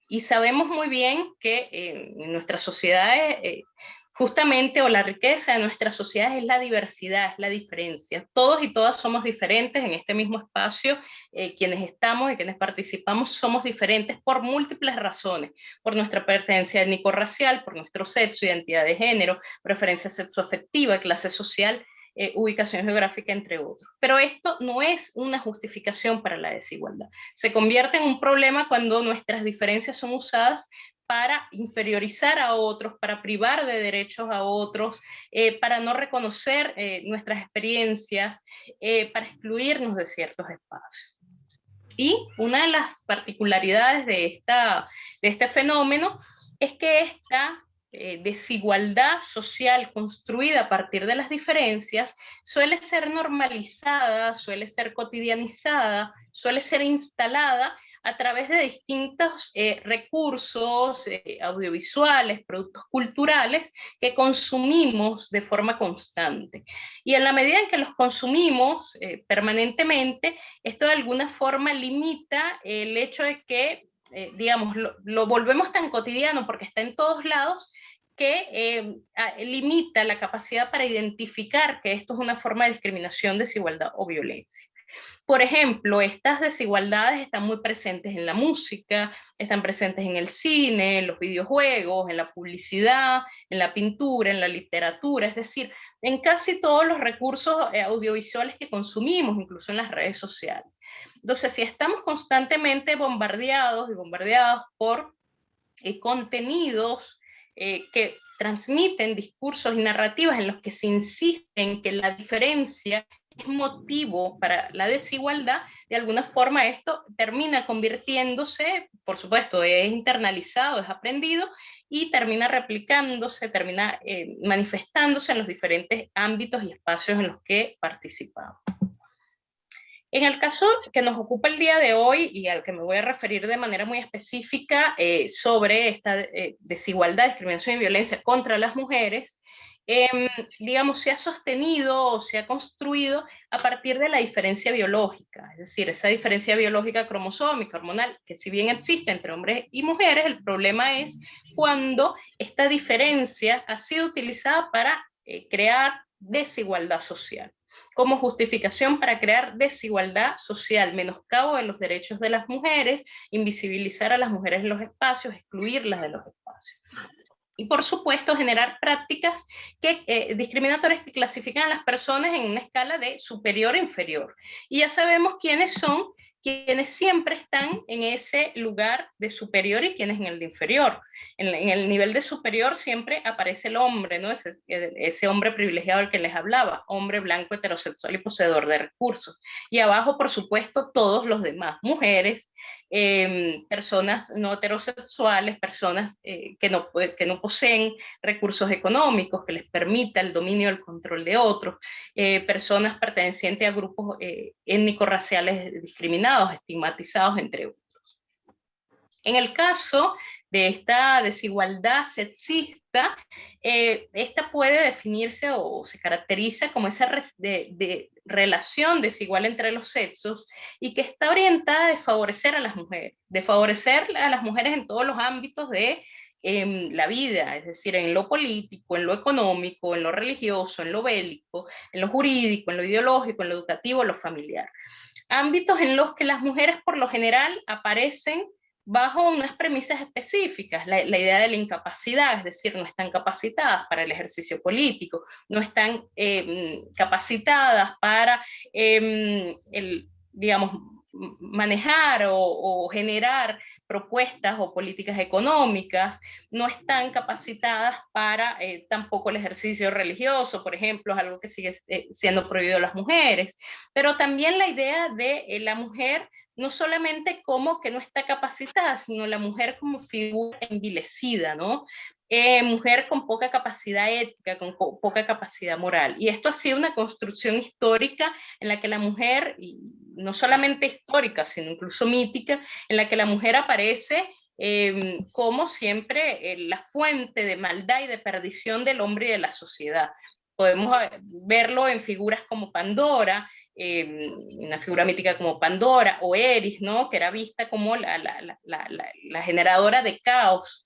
Speaker 6: Y sabemos muy bien que en nuestras sociedades justamente, o la riqueza de nuestras sociedades es la diversidad, es la diferencia. Todos y todas somos diferentes en este mismo espacio, quienes estamos y quienes participamos somos diferentes por múltiples razones, por nuestra pertenencia étnico-racial, por nuestro sexo, identidad de género, preferencia sexoafectiva, clase social, ubicación geográfica, entre otros. Pero esto no es una justificación para la desigualdad. Se convierte en un problema cuando nuestras diferencias son usadas para inferiorizar a otros, para privar de derechos a otros, para no reconocer nuestras experiencias, para excluirnos de ciertos espacios. Y una de las particularidades de este fenómeno es que esta desigualdad social construida a partir de las diferencias suele ser normalizada, suele ser cotidianizada, suele ser instalada a través de distintos recursos audiovisuales, productos culturales que consumimos de forma constante. Y en la medida en que los consumimos permanentemente, esto de alguna forma limita el hecho de que, digamos, lo volvemos tan cotidiano porque está en todos lados, que limita la capacidad para identificar que esto es una forma de discriminación, desigualdad o violencia. Por ejemplo, estas desigualdades están muy presentes en la música, están presentes en el cine, en los videojuegos, en la publicidad, en la pintura, en la literatura, es decir, en casi todos los recursos audiovisuales que consumimos, incluso en las redes sociales. Entonces, si estamos constantemente bombardeados y bombardeadas por contenidos que transmiten discursos y narrativas en los que se insiste en que la diferencia es motivo para la desigualdad, de alguna forma esto termina convirtiéndose, por supuesto, es internalizado, es aprendido, y termina replicándose, termina manifestándose en los diferentes ámbitos y espacios en los que participamos. En el caso que nos ocupa el día de hoy, y al que me voy a referir de manera muy específica sobre esta desigualdad, discriminación y violencia contra las mujeres, digamos, se ha sostenido o se ha construido a partir de la diferencia biológica, es decir, esa diferencia biológica cromosómica, hormonal, que si bien existe entre hombres y mujeres, el problema es cuando esta diferencia ha sido utilizada para crear desigualdad social, como justificación para crear desigualdad social, menoscabo de los derechos de las mujeres, invisibilizar a las mujeres en los espacios, excluirlas de los espacios. Y por supuesto generar prácticas discriminatorias que clasifican a las personas en una escala de superior a inferior. Y ya sabemos quiénes son, quienes siempre están en ese lugar de superior y quienes en el de inferior. En el nivel de superior siempre aparece el hombre, ¿no? Ese hombre privilegiado al que les hablaba, hombre blanco, heterosexual y poseedor de recursos. Y abajo, por supuesto, todos los demás, mujeres, personas no heterosexuales, personas que no poseen recursos económicos que les permita el dominio y el control de otros, personas pertenecientes a grupos étnico-raciales discriminados, estigmatizados, entre otros. En el caso de esta desigualdad sexista, esta puede definirse o se caracteriza como esa relación desigual entre los sexos y que está orientada a desfavorecer a las mujeres, en todos los ámbitos de la vida, es decir, en lo político, en lo económico, en lo religioso, en lo bélico, en lo jurídico, en lo ideológico, en lo educativo, en lo familiar. Ámbitos en los que las mujeres por lo general aparecen bajo unas premisas específicas, la idea de la incapacidad, es decir, no están capacitadas para el ejercicio político, no están capacitadas para, digamos, manejar o generar propuestas o políticas económicas, no están capacitadas para tampoco el ejercicio religioso, por ejemplo, es algo que sigue siendo prohibido a las mujeres, pero también la idea de la mujer no solamente como que no está capacitada, sino la mujer como figura envilecida, ¿no? Mujer con poca capacidad ética, con poca capacidad moral. Y esto ha sido una construcción histórica en la que la mujer, y no solamente histórica, sino incluso mítica, en la que la mujer aparece como siempre la fuente de maldad y de perdición del hombre y de la sociedad. Podemos verlo en figuras como Pandora, una figura mítica como Pandora, o Eris, ¿no? Que era vista como la generadora de caos,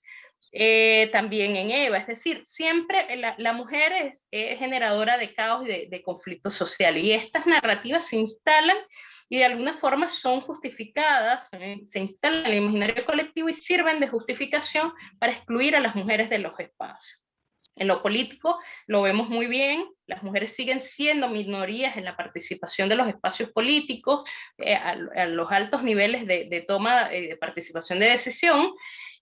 Speaker 6: también en Eva, es decir, siempre la mujer es generadora de caos y de conflicto social, y estas narrativas se instalan y de alguna forma son justificadas, se instalan en el imaginario colectivo y sirven de justificación para excluir a las mujeres de los espacios. En lo político lo vemos muy bien, las mujeres siguen siendo minorías en la participación de los espacios políticos, a los altos niveles de toma de participación de decisión,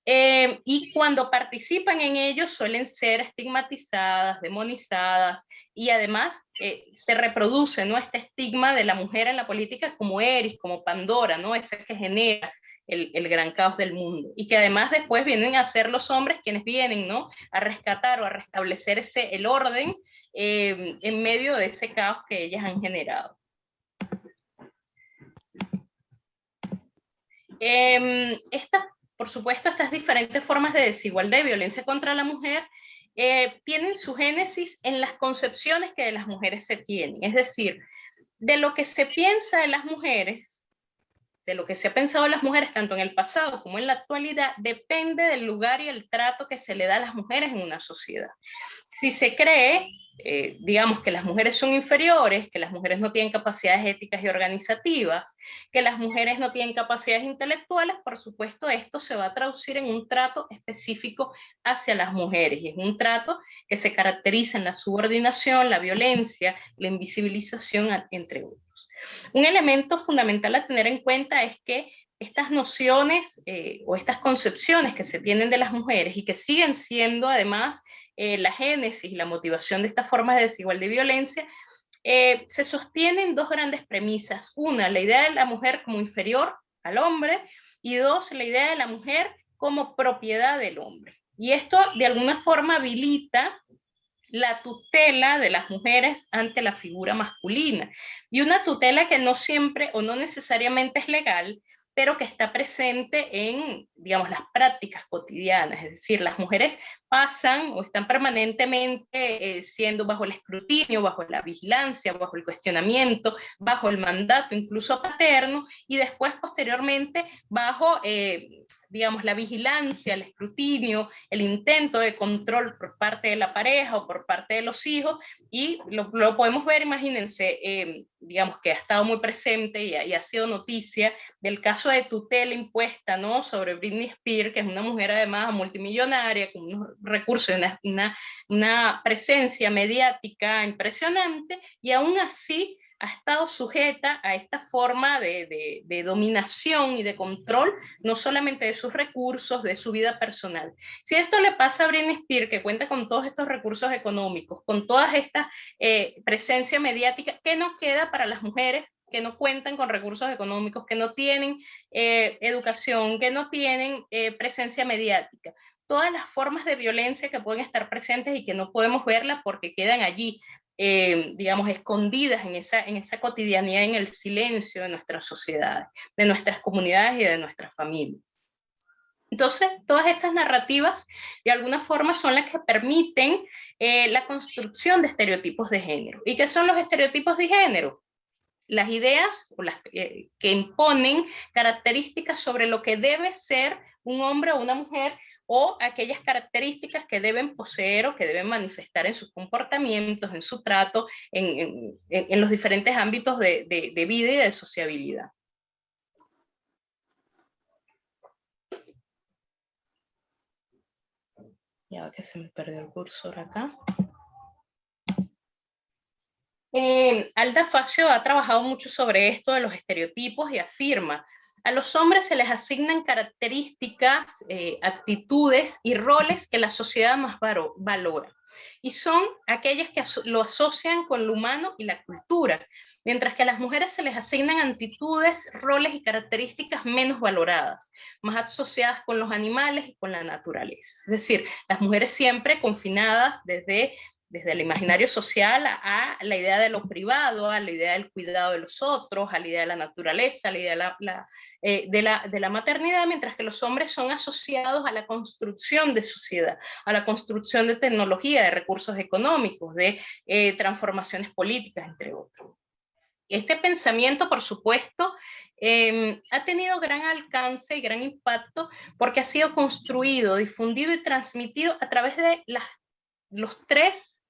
Speaker 6: y cuando participan en ellos suelen ser estigmatizadas, demonizadas, y además se reproduce, ¿no?, este estigma de la mujer en la política como Eris, como Pandora, ¿no?, ese que genera el gran caos del mundo, y que además después vienen a ser los hombres quienes vienen, ¿no?, a rescatar o a restablecer el orden en medio de ese caos que ellas han generado. Por supuesto, estas diferentes formas de desigualdad y violencia contra la mujer tienen su génesis en las concepciones que de las mujeres se tienen, es decir, de lo que se piensa de las mujeres, de lo que se ha pensado de las mujeres tanto en el pasado como en la actualidad, depende del lugar y el trato que se le da a las mujeres en una sociedad. Si se cree, digamos, que las mujeres son inferiores, que las mujeres no tienen capacidades éticas y organizativas, que las mujeres no tienen capacidades intelectuales, por supuesto esto se va a traducir en un trato específico hacia las mujeres, y es un trato que se caracteriza en la subordinación, la violencia, la invisibilización, entre otros. Un elemento fundamental a tener en cuenta es que estas nociones o estas concepciones que se tienen de las mujeres y que siguen siendo además la génesis y la motivación de estas formas de desigualdad y violencia, se sostienen en dos grandes premisas. Una, la idea de la mujer como inferior al hombre, y dos, la idea de la mujer como propiedad del hombre. Y esto de alguna forma habilita la tutela de las mujeres ante la figura masculina, y una tutela que no siempre o no necesariamente es legal, pero que está presente en, digamos, las prácticas cotidianas, es decir, las mujeres pasan o están permanentemente siendo bajo el escrutinio, bajo la vigilancia, bajo el cuestionamiento, bajo el mandato incluso paterno, y después posteriormente bajo digamos, la vigilancia, el escrutinio, el intento de control por parte de la pareja o por parte de los hijos, y lo podemos ver, imagínense, digamos, que ha estado muy presente y ha sido noticia del caso de tutela impuesta, ¿no?, sobre Britney Spears, que es una mujer además multimillonaria, con unos recursos y una presencia mediática impresionante, y aún así ha estado sujeta a esta forma de dominación y de control, no solamente de sus recursos, de su vida personal. Si esto le pasa a Britney Spears, que cuenta con todos estos recursos económicos, con toda esta presencia mediática, ¿qué nos queda para las mujeres que no cuentan con recursos económicos, que no tienen educación, que no tienen presencia mediática? Todas las formas de violencia que pueden estar presentes y que no podemos verlas porque quedan allí, digamos, escondidas en esa cotidianidad, en el silencio de nuestras sociedades, de nuestras comunidades y de nuestras familias. Entonces, todas estas narrativas, de alguna forma, son las que permiten la construcción de estereotipos de género. ¿Y qué son los estereotipos de género? Las ideas o las que imponen características sobre lo que debe ser un hombre o una mujer, o aquellas características que deben poseer o que deben manifestar en sus comportamientos, en su trato, en los diferentes ámbitos de vida y de sociabilidad. Ya que se me perdió el cursor acá. Alda Facio ha trabajado mucho sobre esto de los estereotipos y afirma: a los hombres se les asignan características, actitudes y roles que la sociedad más valora, y son aquellas que lo asocian con lo humano y la cultura, mientras que a las mujeres se les asignan actitudes, roles y características menos valoradas, más asociadas con los animales y con la naturaleza. Es decir, las mujeres siempre confinadas desde el imaginario social a la idea de lo privado, a la idea del cuidado de los otros, a la idea de la naturaleza, a la idea de la maternidad, mientras que los hombres son asociados a la construcción de sociedad, a la construcción de tecnología, de recursos económicos, de transformaciones políticas, entre otros. Este pensamiento, por supuesto, ha tenido gran alcance y gran impacto porque ha sido construido, difundido y transmitido a través de los tres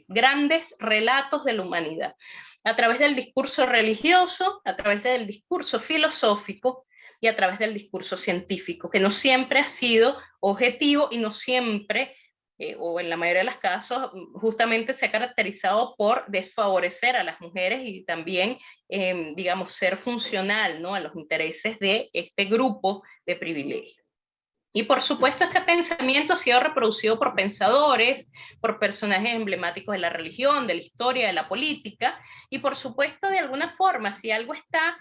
Speaker 6: grandes relatos de la humanidad, a través del discurso religioso, a través del discurso filosófico y a través del discurso científico, que no siempre ha sido objetivo y no siempre, o en la mayoría de los casos, justamente se ha caracterizado por desfavorecer a las mujeres y también, digamos, ser funcional, ¿no?, a los intereses de este grupo de privilegios. Y por supuesto este pensamiento ha sido reproducido por pensadores, por personajes emblemáticos de la religión, de la historia, de la política, y por supuesto de alguna forma, si algo está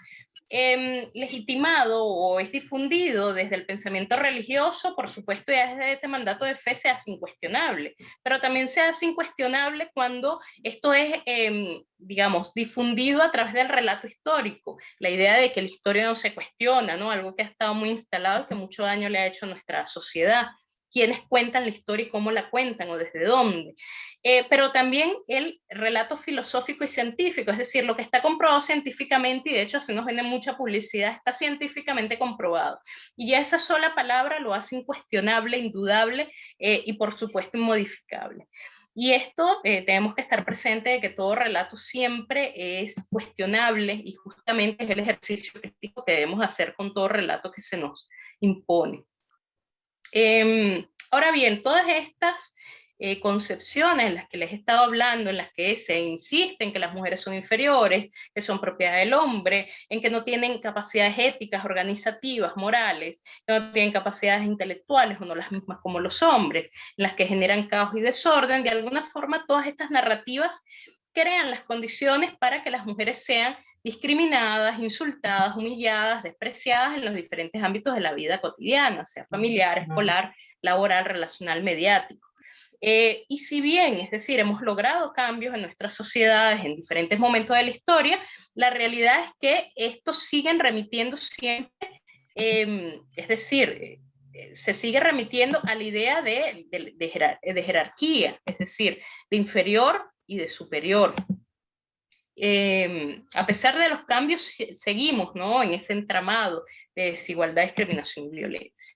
Speaker 6: legitimado o es difundido desde el pensamiento religioso, por supuesto ya desde este mandato de fe se hace incuestionable, pero también se hace incuestionable cuando esto es, digamos, difundido a través del relato histórico, la idea de que la historia no se cuestiona, ¿no?, algo que ha estado muy instalado y que mucho daño le ha hecho a nuestra sociedad. Quiénes cuentan la historia y cómo la cuentan o desde dónde. Pero también el relato filosófico y científico, es decir, lo que está comprobado científicamente, y de hecho se nos vende mucha publicidad, está científicamente comprobado. Y ya esa sola palabra lo hace incuestionable, indudable y por supuesto inmodificable. Y esto tenemos que estar presentes de que todo relato siempre es cuestionable y justamente es el ejercicio crítico que debemos hacer con todo relato que se nos impone. Ahora bien, todas estas concepciones en las que les he estado hablando, en las que se insiste en que las mujeres son inferiores, que son propiedad del hombre, en que no tienen capacidades éticas, organizativas, morales, que no tienen capacidades intelectuales o no las mismas como los hombres, en las que generan caos y desorden, de alguna forma todas estas narrativas crean las condiciones para que las mujeres sean discriminadas, insultadas, humilladas, despreciadas en los diferentes ámbitos de la vida cotidiana, sea familiar, escolar, laboral, relacional, mediático. Y si bien, es decir, hemos logrado cambios en nuestras sociedades en diferentes momentos de la historia, la realidad es que estos siguen remitiendo siempre, es decir, se sigue remitiendo a la idea de jerarquía, es decir, de inferior y de superior. A pesar de los cambios, seguimos, ¿no?, en ese entramado de desigualdad, discriminación y violencia.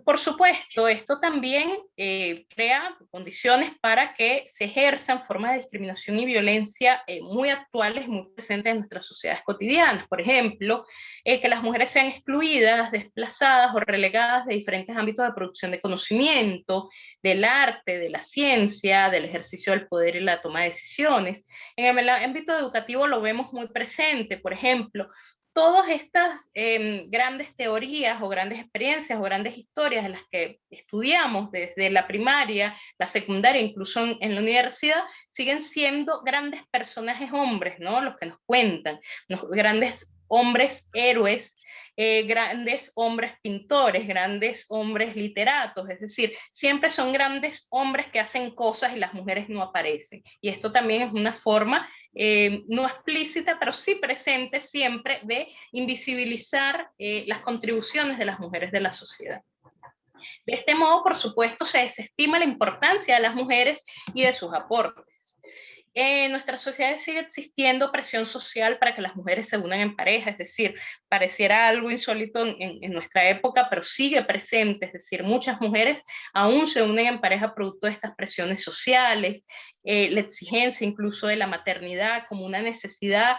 Speaker 6: Por supuesto, esto también crea condiciones para que se ejerzan formas de discriminación y violencia muy actuales, muy presentes en nuestras sociedades cotidianas. Por ejemplo, que las mujeres sean excluidas, desplazadas o relegadas de diferentes ámbitos de producción de conocimiento, del arte, de la ciencia, del ejercicio del poder y la toma de decisiones. En el ámbito educativo lo vemos muy presente, por ejemplo, todas estas grandes teorías o grandes experiencias o grandes historias en las que estudiamos desde la primaria, la secundaria, incluso en la universidad, siguen siendo grandes personajes hombres, ¿no?, los que nos cuentan, los grandes hombres héroes, grandes hombres pintores, grandes hombres literatos, es decir, siempre son grandes hombres que hacen cosas y las mujeres no aparecen. Y esto también es una forma no explícita, pero sí presente siempre de invisibilizar las contribuciones de las mujeres de la sociedad. De este modo, por supuesto, se desestima la importancia de las mujeres y de sus aportes. En nuestra sociedad sigue existiendo presión social para que las mujeres se unan en pareja, es decir, pareciera algo insólito en nuestra época, pero sigue presente, es decir, muchas mujeres aún se unen en pareja producto de estas presiones sociales, la exigencia incluso de la maternidad como una necesidad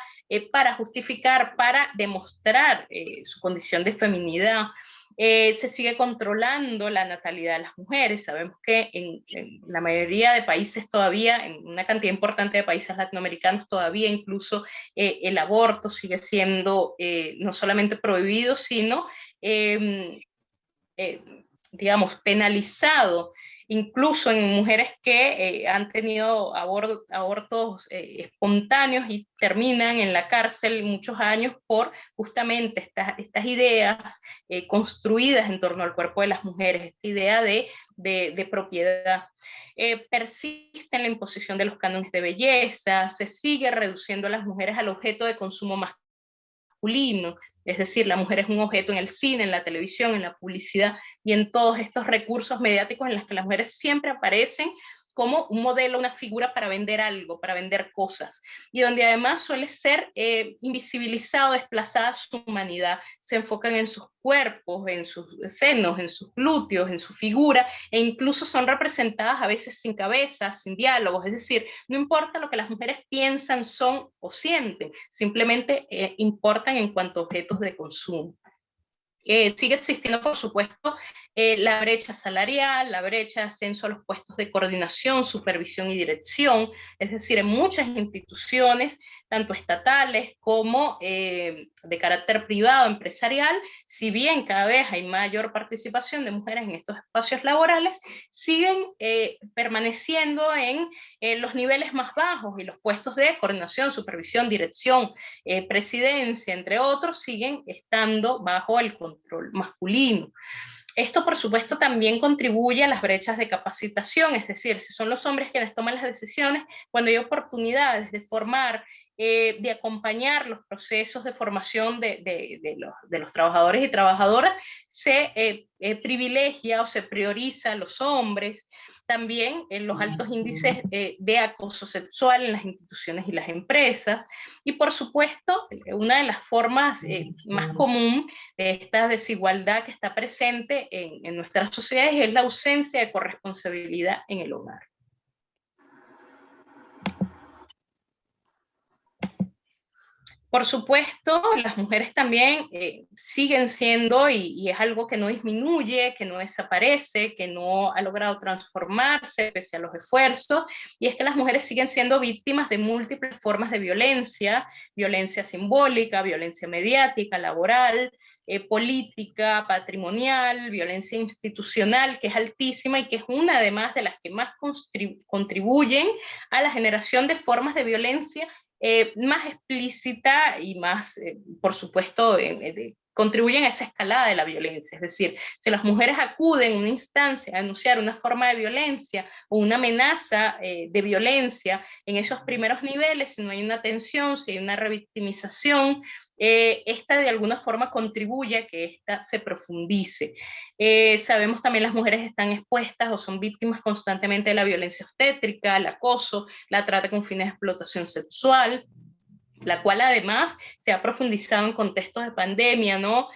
Speaker 6: para justificar, para demostrar su condición de feminidad. Se sigue controlando la natalidad de las mujeres. Sabemos que en la mayoría de países todavía, en una cantidad importante de países latinoamericanos todavía incluso el aborto sigue siendo no solamente prohibido, sino digamos penalizado, incluso en mujeres que han tenido abortos espontáneos y terminan en la cárcel muchos años por justamente estas ideas construidas en torno al cuerpo de las mujeres, esta idea de propiedad. Persiste en la imposición de los cánones de belleza, se sigue reduciendo a las mujeres al objeto de consumo masculino, es decir, la mujer es un objeto en el cine, en la televisión, en la publicidad y en todos estos recursos mediáticos en los que las mujeres siempre aparecen como un modelo, una figura para vender algo, para vender cosas, y donde además suele ser invisibilizado, desplazada su humanidad. Se enfocan en sus cuerpos, en sus senos, en sus glúteos, en su figura, e incluso son representadas a veces sin cabeza, sin diálogos. Es decir, no importa lo que las mujeres piensan, son o sienten, simplemente importan en cuanto a objetos de consumo. Sigue existiendo, por supuesto, la brecha salarial, la brecha de ascenso a los puestos de coordinación, supervisión y dirección, es decir, en muchas instituciones, tanto estatales como de carácter privado, empresarial, si bien cada vez hay mayor participación de mujeres en estos espacios laborales, siguen permaneciendo en los niveles más bajos, y los puestos de coordinación, supervisión, dirección, presidencia, entre otros, siguen estando bajo el control masculino. Esto, por supuesto, también contribuye a las brechas de capacitación, es decir, si son los hombres quienes toman las decisiones, cuando hay oportunidades de formar, de acompañar los procesos de formación de los trabajadores y trabajadoras, se privilegia o se prioriza a los hombres. También en los altos índices de acoso sexual en las instituciones y las empresas. Y por supuesto, una de las formas más común de esta desigualdad que está presente en nuestras sociedades es la ausencia de corresponsabilidad en el hogar. Por supuesto, las mujeres también siguen siendo, y es algo que no disminuye, que no desaparece, que no ha logrado transformarse pese a los esfuerzos, y es que las mujeres siguen siendo víctimas de múltiples formas de violencia, violencia simbólica, violencia mediática, laboral, política, patrimonial, violencia institucional, que es altísima y que es una además de las que más contribuyen a la generación de formas de violencia más explícita y más, por supuesto, contribuyen a esa escalada de la violencia. Es decir, si las mujeres acuden a una instancia a denunciar una forma de violencia o una amenaza de violencia en esos primeros niveles, si no hay una atención, si hay una revictimización, esta de alguna forma contribuye a que esta se profundice. Sabemos también las mujeres están expuestas o son víctimas constantemente de la violencia obstétrica, el acoso, la trata con fines de explotación sexual, la cual además se ha profundizado en contextos de pandemia, ¿no?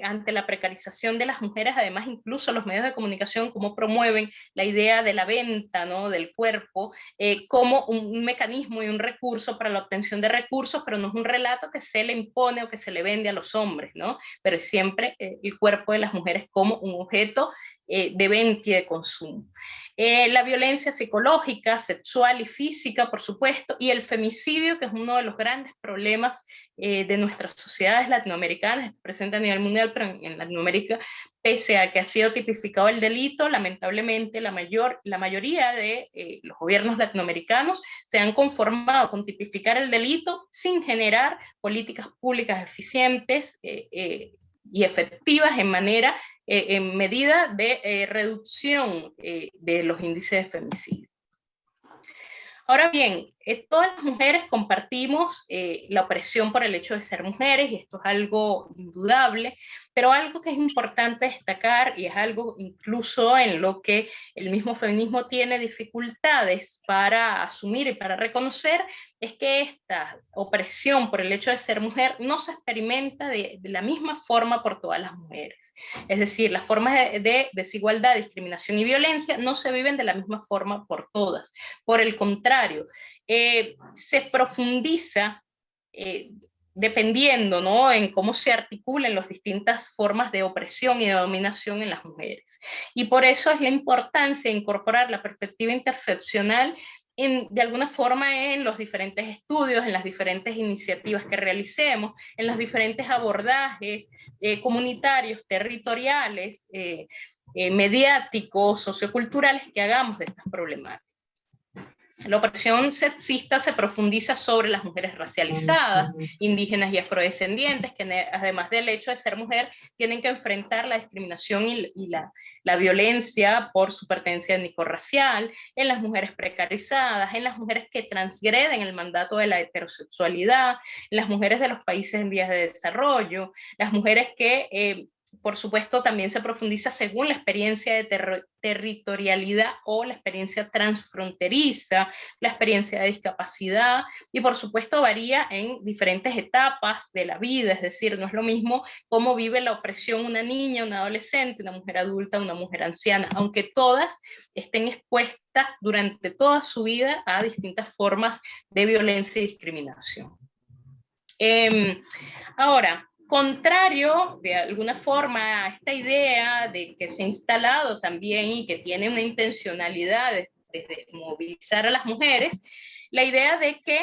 Speaker 6: Ante la precarización de las mujeres, además incluso los medios de comunicación, cómo promueven la idea de la venta, ¿no? Del cuerpo, como un mecanismo y un recurso para la obtención de recursos, pero no es un relato que se le impone o que se le vende a los hombres, ¿no? Pero es siempre el cuerpo de las mujeres como un objeto de venta y de consumo. La violencia psicológica, sexual y física, por supuesto, y el femicidio, que es uno de los grandes problemas de nuestras sociedades latinoamericanas, está presente a nivel mundial, pero en Latinoamérica, pese a que ha sido tipificado el delito, lamentablemente la mayoría de los gobiernos latinoamericanos se han conformado con tipificar el delito sin generar políticas públicas eficientes y efectivas en medida de reducción de los índices de femicidio. Ahora bien, todas las mujeres compartimos la opresión por el hecho de ser mujeres, y esto es algo indudable, pero algo que es importante destacar, y es algo incluso en lo que el mismo feminismo tiene dificultades para asumir y para reconocer, es que esta opresión por el hecho de ser mujer no se experimenta de la misma forma por todas las mujeres. Es decir, las formas de desigualdad, discriminación y violencia no se viven de la misma forma por todas. Por el contrario, se profundiza dependiendo, ¿no?, en cómo se articulan las distintas formas de opresión y de dominación en las mujeres. Y por eso es la importancia de incorporar la perspectiva interseccional de alguna forma en los diferentes estudios, en las diferentes iniciativas que realicemos, en los diferentes abordajes comunitarios, territoriales, mediáticos, socioculturales que hagamos de estas problemáticas. La opresión sexista se profundiza sobre las mujeres racializadas, indígenas y afrodescendientes, que además del hecho de ser mujer, tienen que enfrentar la discriminación y la violencia por su pertenencia étnico-racial, en las mujeres precarizadas, en las mujeres que transgreden el mandato de la heterosexualidad, en las mujeres de los países en vías de desarrollo, las mujeres que por supuesto, también se profundiza según la experiencia de territorialidad o la experiencia transfronteriza, la experiencia de discapacidad, y por supuesto varía en diferentes etapas de la vida, es decir, no es lo mismo cómo vive la opresión una niña, una adolescente, una mujer adulta, una mujer anciana, aunque todas estén expuestas durante toda su vida a distintas formas de violencia y discriminación. Ahora, contrario de alguna forma a esta idea de que se ha instalado también y que tiene una intencionalidad de movilizar a las mujeres, la idea de que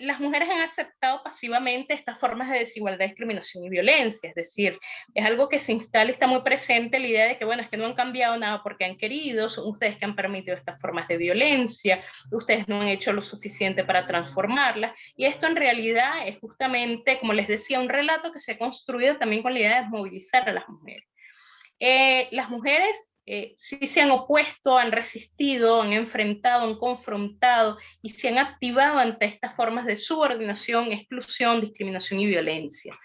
Speaker 6: las mujeres han aceptado pasivamente estas formas de desigualdad, discriminación y violencia, es decir, es algo que se instala y está muy presente la idea de que, bueno, es que no han cambiado nada porque han querido, son ustedes que han permitido estas formas de violencia, ustedes no han hecho lo suficiente para transformarlas, y esto en realidad es justamente, como les decía, un relato que se ha construido también con la idea de movilizar a las mujeres. Las mujeres sí se han opuesto, han resistido, han enfrentado, han confrontado y se han activado ante estas formas de subordinación, exclusión, discriminación y violencia.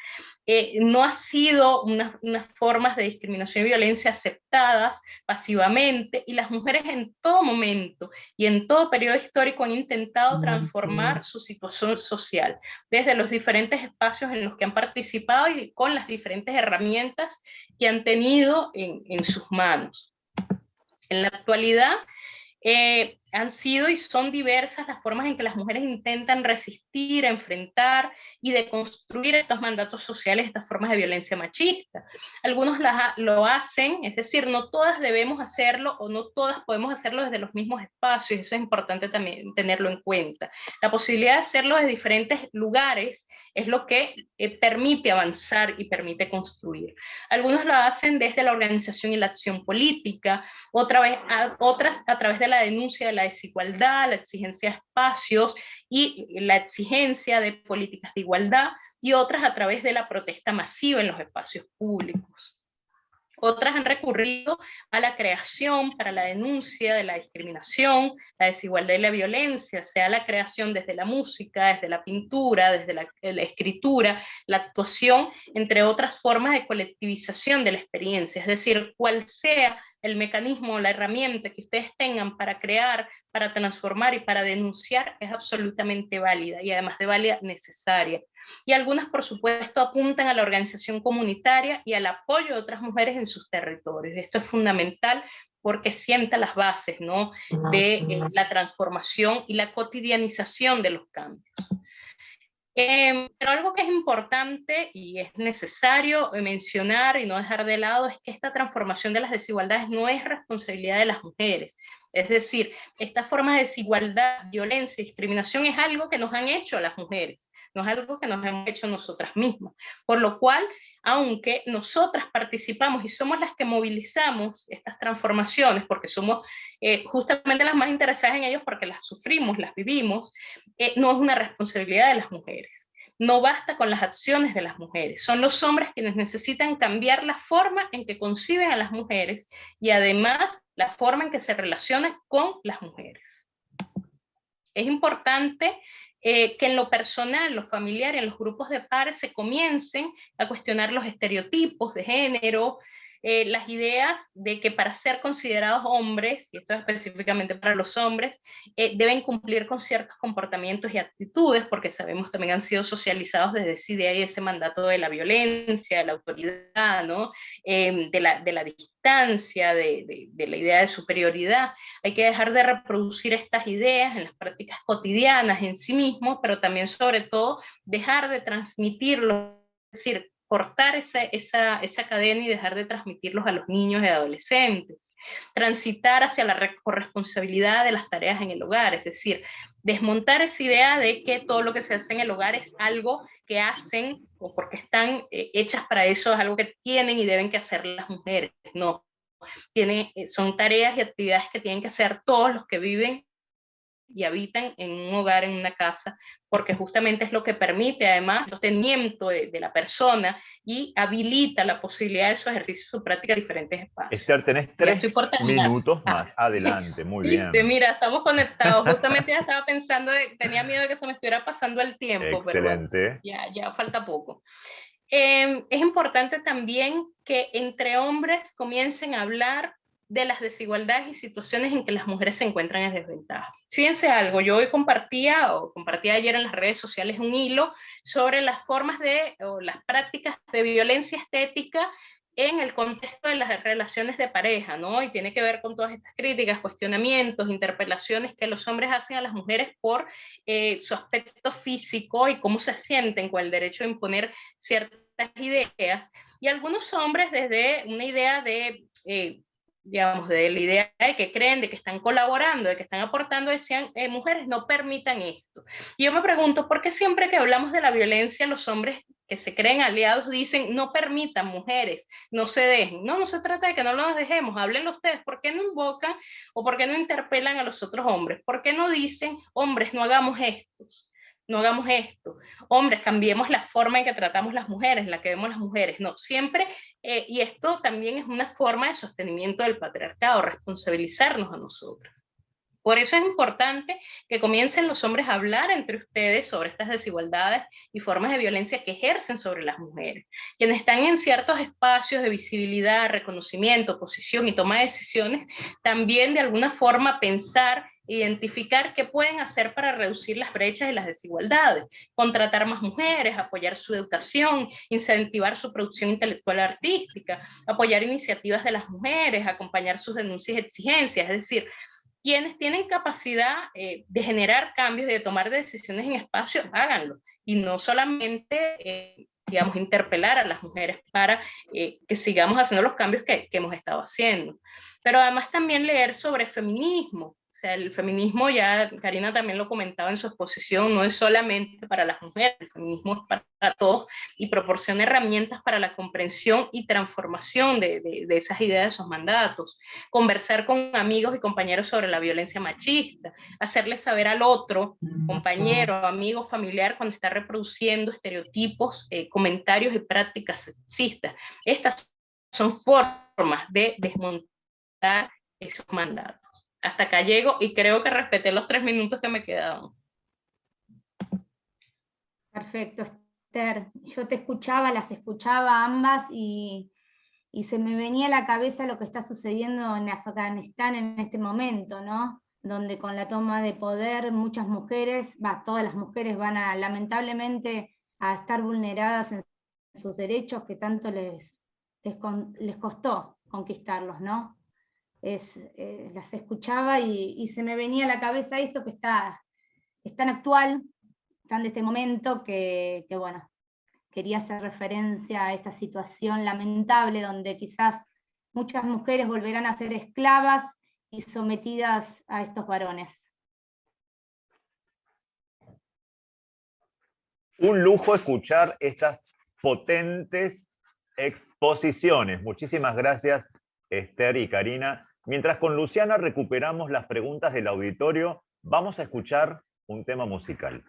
Speaker 6: No han sido unas formas de discriminación y violencia aceptadas pasivamente, y las mujeres en todo momento y en todo periodo histórico han intentado transformar su situación social, desde los diferentes espacios en los que han participado y con las diferentes herramientas que han tenido en sus manos. En la actualidad, han sido y son diversas las formas en que las mujeres intentan resistir, enfrentar y deconstruir estos mandatos sociales, estas formas de violencia machista. Algunos lo hacen, es decir, no todas debemos hacerlo o no todas podemos hacerlo desde los mismos espacios, y eso es importante también tenerlo en cuenta. La posibilidad de hacerlo desde diferentes lugares es lo que permite avanzar y permite construir. Algunos lo hacen desde la organización y la acción política, otras a través de la denuncia de la desigualdad, la exigencia de espacios y la exigencia de políticas de igualdad, y otras a través de la protesta masiva en los espacios públicos. Otras han recurrido a la creación para la denuncia de la discriminación, la desigualdad y la violencia, sea la creación desde la música, desde la pintura, desde la escritura, la actuación, entre otras formas de colectivización de la experiencia, es decir, cual sea el mecanismo o la herramienta que ustedes tengan para crear, para transformar y para denunciar, es absolutamente válida, y además de válida, necesaria. Y algunas, por supuesto, apuntan a la organización comunitaria y al apoyo de otras mujeres en sus territorios. Esto es fundamental porque sienta las bases, ¿no?, de la transformación y la cotidianización de los cambios. Pero algo que es importante y es necesario mencionar y no dejar de lado es que esta transformación de las desigualdades no es responsabilidad de las mujeres. Es decir, esta forma de desigualdad, violencia y discriminación es algo que nos han hecho las mujeres, no es algo que nos hemos hecho nosotras mismas. Por lo cual, aunque nosotras participamos y somos las que movilizamos estas transformaciones, porque somos justamente las más interesadas en ellos porque las sufrimos, las vivimos, no es una responsabilidad de las mujeres. No basta con las acciones de las mujeres, son los hombres quienes necesitan cambiar la forma en que conciben a las mujeres y además la forma en que se relacionan con las mujeres. Es importante que en lo personal, en lo familiar, en los grupos de pares se comiencen a cuestionar los estereotipos de género, las ideas de que para ser considerados hombres, y esto es específicamente para los hombres, deben cumplir con ciertos comportamientos y actitudes, porque sabemos también han sido socializados desde esa idea y ese mandato de la violencia, de la autoridad, ¿no? De la distancia, de la idea de superioridad. Hay que dejar de reproducir estas ideas en las prácticas cotidianas en sí mismos, pero también sobre todo dejar de transmitirlo, es decir, cortar esa cadena y dejar de transmitirlos a los niños y adolescentes, transitar hacia la corresponsabilidad de las tareas en el hogar, es decir, desmontar esa idea de que todo lo que se hace en el hogar es algo que hacen o porque están hechas para eso, es algo que tienen y deben que hacer las mujeres, no, son tareas y actividades que tienen que hacer todos los que viven y habitan en un hogar, en una casa, porque justamente es lo que permite además el sostenimiento de la persona y habilita la posibilidad de su ejercicio, su práctica en diferentes espacios.
Speaker 2: Esther, tenés 3 minutos más. Adelante, muy bien.
Speaker 6: Mira, estamos conectados. Justamente ya estaba pensando, tenía miedo de que se me estuviera pasando el tiempo.
Speaker 2: Excelente.
Speaker 6: Pero bueno, ya falta poco. Es importante también que entre hombres comiencen a hablar de las desigualdades y situaciones en que las mujeres se encuentran en desventaja. Fíjense algo, yo hoy compartí ayer en las redes sociales un hilo sobre las formas o las prácticas de violencia estética en el contexto de las relaciones de pareja, ¿no? Y tiene que ver con todas estas críticas, cuestionamientos, interpelaciones que los hombres hacen a las mujeres por su aspecto físico y cómo se sienten con el derecho de imponer ciertas ideas. Y algunos hombres desde una idea de, digamos, de la idea de que creen, de que están colaborando, de que están aportando, decían, mujeres, no permitan esto. Y yo me pregunto, ¿por qué siempre que hablamos de la violencia, los hombres que se creen aliados dicen, no permitan, mujeres, no se dejen? No se trata de que no los dejemos, háblenlo ustedes. ¿Por qué no invocan o por qué no interpelan a los otros hombres? ¿Por qué no dicen, hombres, no hagamos esto? Hombres, cambiemos la forma en que tratamos las mujeres, en la que vemos las mujeres? No, siempre, y esto también es una forma de sostenimiento del patriarcado, responsabilizarnos a nosotros. Por eso es importante que comiencen los hombres a hablar entre ustedes sobre estas desigualdades y formas de violencia que ejercen sobre las mujeres. Quienes están en ciertos espacios de visibilidad, reconocimiento, posición y toma de decisiones, también de alguna forma pensar, identificar qué pueden hacer para reducir las brechas y las desigualdades, contratar más mujeres, apoyar su educación, incentivar su producción intelectual artística, apoyar iniciativas de las mujeres, acompañar sus denuncias y exigencias, es decir, quienes tienen capacidad de generar cambios y de tomar decisiones en espacios, háganlo. Y no solamente, digamos, interpelar a las mujeres para que sigamos haciendo los cambios que hemos estado haciendo. Pero además también leer sobre feminismo. O sea, el feminismo, ya Karina también lo comentaba en su exposición, no es solamente para las mujeres, el feminismo es para todos y proporciona herramientas para la comprensión y transformación de esas ideas, de esos mandatos. Conversar con amigos y compañeros sobre la violencia machista, hacerle saber al otro, compañero, amigo, familiar, cuando está reproduciendo estereotipos, comentarios y prácticas sexistas. Estas son formas de desmontar esos mandatos. Hasta acá llego y creo que respeté los 3 minutos que me quedaban.
Speaker 4: Perfecto, Esther. Yo te escuchaba, las escuchaba ambas y se me venía a la cabeza lo que está sucediendo en Afganistán en este momento, ¿no? Donde con la toma de poder muchas mujeres, todas las mujeres van a, lamentablemente, a estar vulneradas en sus derechos que tanto les costó conquistarlos, ¿no? Las escuchaba y se me venía a la cabeza esto que es tan actual, tan de este momento, que bueno, quería hacer referencia a esta situación lamentable donde quizás muchas mujeres volverán a ser esclavas y sometidas a estos varones.
Speaker 2: Un lujo escuchar estas potentes exposiciones. Muchísimas gracias, Esther y Karina. Mientras con Luciana recuperamos las preguntas del auditorio, vamos a escuchar un tema musical.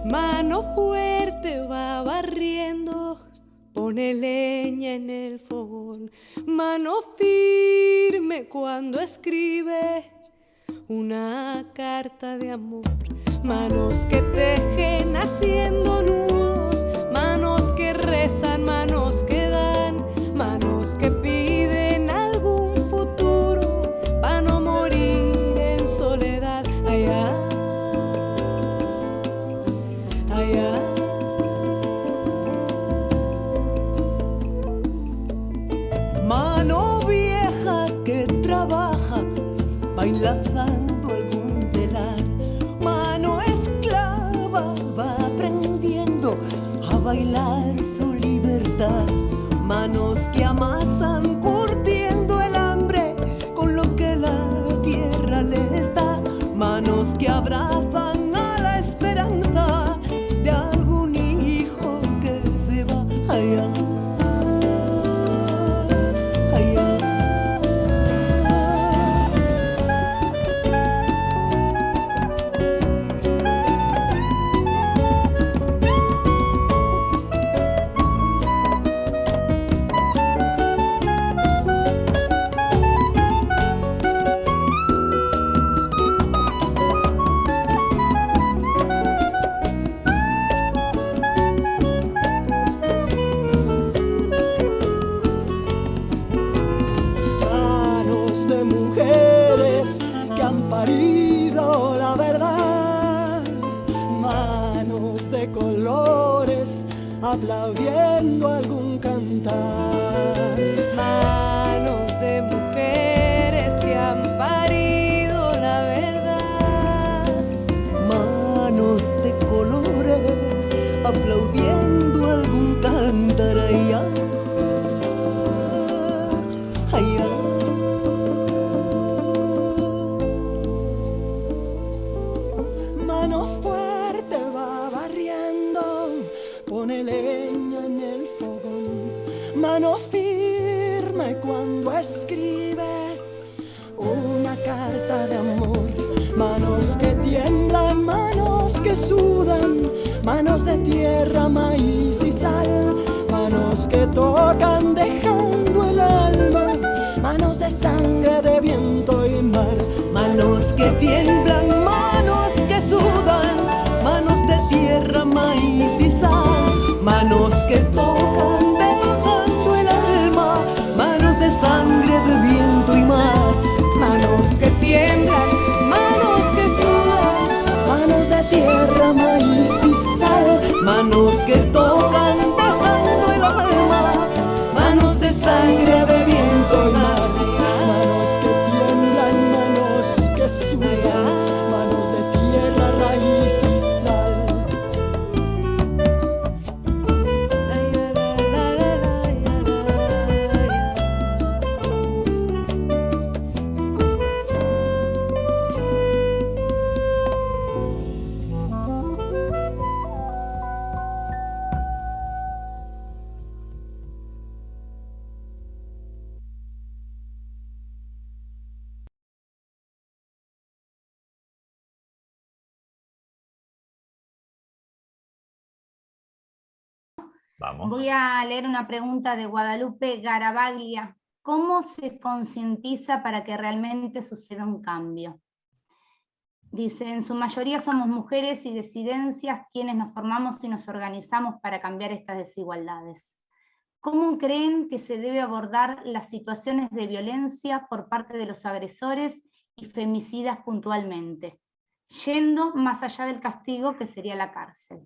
Speaker 7: Mano fuerte va barriendo, pone leña en el fogón. Mano firme cuando escribe una carta de amor. Manos que tejen haciendo nudos, manos que rezan, manos que dan, manos que piden algún futuro para no morir en soledad. Allá.
Speaker 8: Mano vieja que trabaja, bailando algún telar. Mano esclava va aprendiendo a bailar su libertad. Manos que amasan curtiendo el hambre con lo que la tierra aplaudiendo algún cantar.
Speaker 7: Manos de mujeres que han parido la verdad.
Speaker 8: Manos de colores aplaudiendo algún cantar. Ay, ay, ay. Mano fuerte va barriendo, pone leña en el fogón. Mano firme cuando escribe una carta de amor. Manos que tiemblan, manos que sudan, manos de tierra, maíz y sal. Manos que tocan dejando el alma, manos de sangre, de viento y mar. Manos que tiemblan, manos que sudan, manos de tierra, maíz y sal. Manos que tocan dejando el alma, manos de sangre, de viento y mar.
Speaker 7: Manos que tiemblan, manos que sudan,
Speaker 8: Manos de tierra, maíz y sal. Manos que tocan dejando el alma, manos de sangre, de viento y mar. Manos que tiemblan, manos que sudan, manos de tierra, raíz y sal.
Speaker 2: Vamos.
Speaker 4: Voy a leer una pregunta de Guadalupe Garabaglia. ¿Cómo se concientiza para que realmente suceda un cambio? Dice, en su mayoría somos mujeres y disidencias quienes nos formamos y nos organizamos para cambiar estas desigualdades. ¿Cómo creen que se debe abordar las situaciones de violencia por parte de los agresores y femicidas puntualmente, yendo más allá del castigo que sería la cárcel?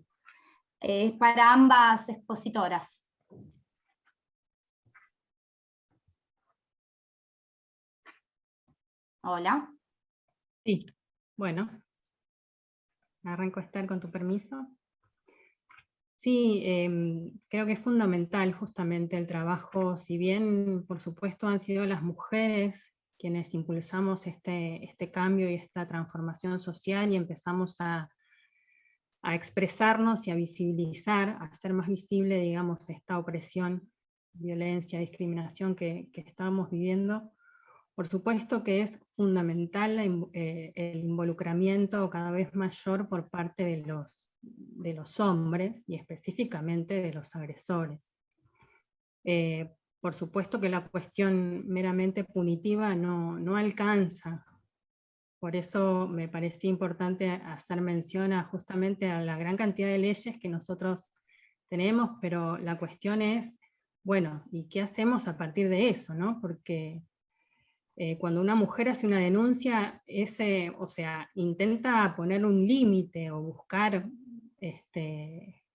Speaker 4: Para ambas expositoras. Hola.
Speaker 5: Sí, bueno. Arranco a estar con tu permiso. Sí, creo que es fundamental justamente el trabajo, si bien por supuesto han sido las mujeres quienes impulsamos este cambio y esta transformación social y empezamos a expresarnos y a visibilizar, a hacer más visible, digamos, esta opresión, violencia, discriminación que estábamos viviendo. Por supuesto que es fundamental el involucramiento cada vez mayor por parte de los hombres, y específicamente de los agresores. Por supuesto que la cuestión meramente punitiva no alcanza. Por eso me parecía importante hacer mención justamente a la gran cantidad de leyes que nosotros tenemos, pero la cuestión es, bueno, ¿y qué hacemos a partir de eso, no? Porque cuando una mujer hace una denuncia, o sea, intenta poner un límite o buscar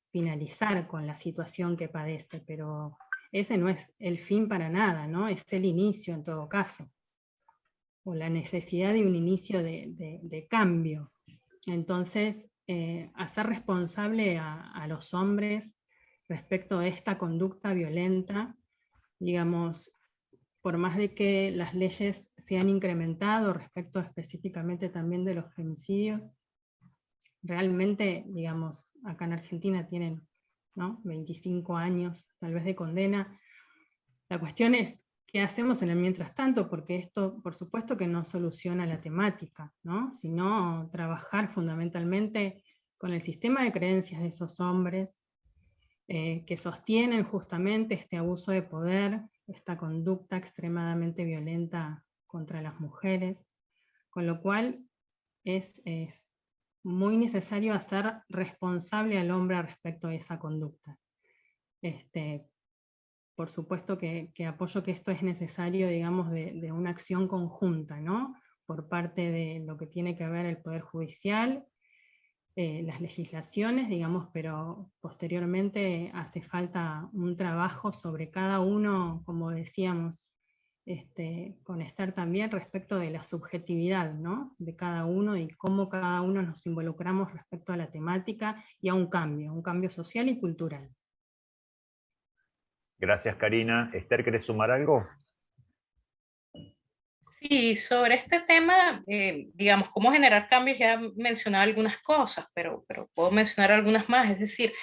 Speaker 5: finalizar con la situación que padece, pero ese no es el fin para nada, ¿no? Es el inicio en todo caso, o la necesidad de un inicio de cambio. Entonces, hacer responsable a los hombres respecto de esta conducta violenta, digamos, por más de que las leyes se han incrementado respecto específicamente también de los femicidios, realmente, digamos, acá en Argentina tienen, ¿no?, 25 años tal vez de condena. La cuestión es, ¿qué hacemos en el mientras tanto? Porque esto, por supuesto que no soluciona la temática, ¿no?, sino trabajar fundamentalmente con el sistema de creencias de esos hombres, que sostienen justamente este abuso de poder, esta conducta extremadamente violenta contra las mujeres, con lo cual es muy necesario hacer responsable al hombre respecto a esa conducta. Por supuesto que apoyo que esto es necesario, digamos, de una acción conjunta, ¿no?, por parte de lo que tiene que ver el Poder Judicial, las legislaciones, digamos, pero posteriormente hace falta un trabajo sobre cada uno, como decíamos, con estar también respecto de la subjetividad, ¿no?, de cada uno y cómo cada uno nos involucramos respecto a la temática y a un cambio social y cultural.
Speaker 2: Gracias, Karina. Esther, ¿querés sumar algo?
Speaker 6: Sí, sobre este tema, digamos, cómo generar cambios, ya mencionaba algunas cosas, pero puedo mencionar algunas más. Es decir,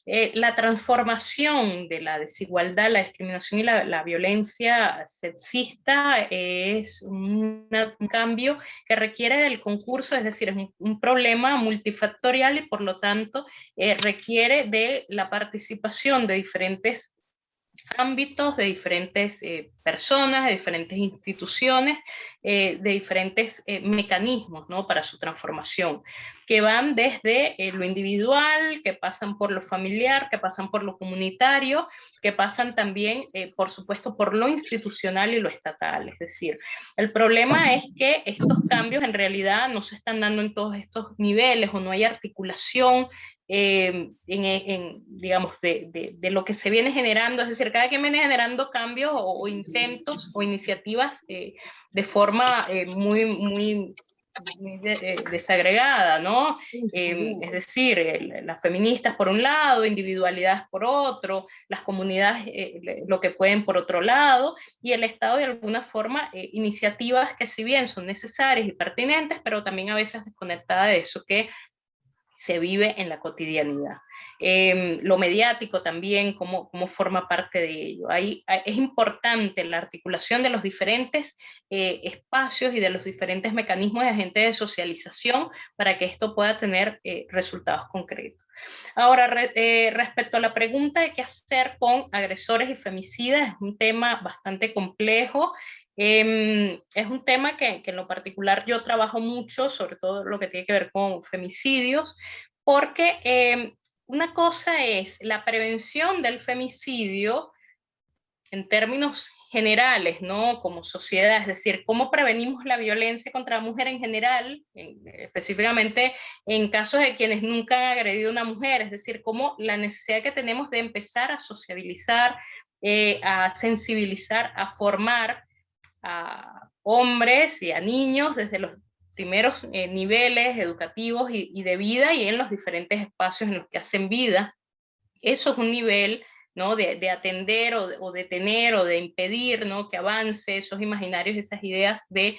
Speaker 6: la transformación de la desigualdad, la discriminación y la violencia sexista es un cambio que requiere del concurso, es decir, es un problema multifactorial y por lo tanto requiere de la participación de diferentes ámbitos, de diferentes personas, de diferentes instituciones, de diferentes mecanismos, ¿no?, para su transformación, que van desde lo individual, que pasan por lo familiar, que pasan por lo comunitario, que pasan también, por supuesto, por lo institucional y lo estatal. Es decir, el problema es que estos cambios en realidad no se están dando en todos estos niveles, o no hay articulación digamos, de lo que se viene generando. Es decir, cada quien viene generando cambios o intentos o iniciativas de forma muy desagregada, ¿no? Es decir, las feministas por un lado, individualidades por otro, las comunidades lo que pueden por otro lado, y el Estado de alguna forma iniciativas que si bien son necesarias y pertinentes, pero también a veces desconectadas de eso que se vive en la cotidianidad. Lo mediático también, cómo forma parte de ello. Es importante la articulación de los diferentes espacios y de los diferentes mecanismos y agentes de socialización para que esto pueda tener resultados concretos. Ahora, respecto a la pregunta de qué hacer con agresores y femicidas, es un tema bastante complejo. Es un tema que en lo particular yo trabajo mucho, sobre todo lo que tiene que ver con femicidios, porque una cosa es la prevención del femicidio en términos generales, ¿no?, como sociedad, es decir, cómo prevenimos la violencia contra la mujer en general, específicamente en casos de quienes nunca han agredido a una mujer, es decir, cómo la necesidad que tenemos de empezar a sociabilizar, a sensibilizar, a formar a hombres y a niños desde los primeros niveles educativos y de vida y en los diferentes espacios en los que hacen vida. Eso es un nivel, ¿no?, de atender o detener o de impedir, ¿no?, que avance esos imaginarios, esas ideas de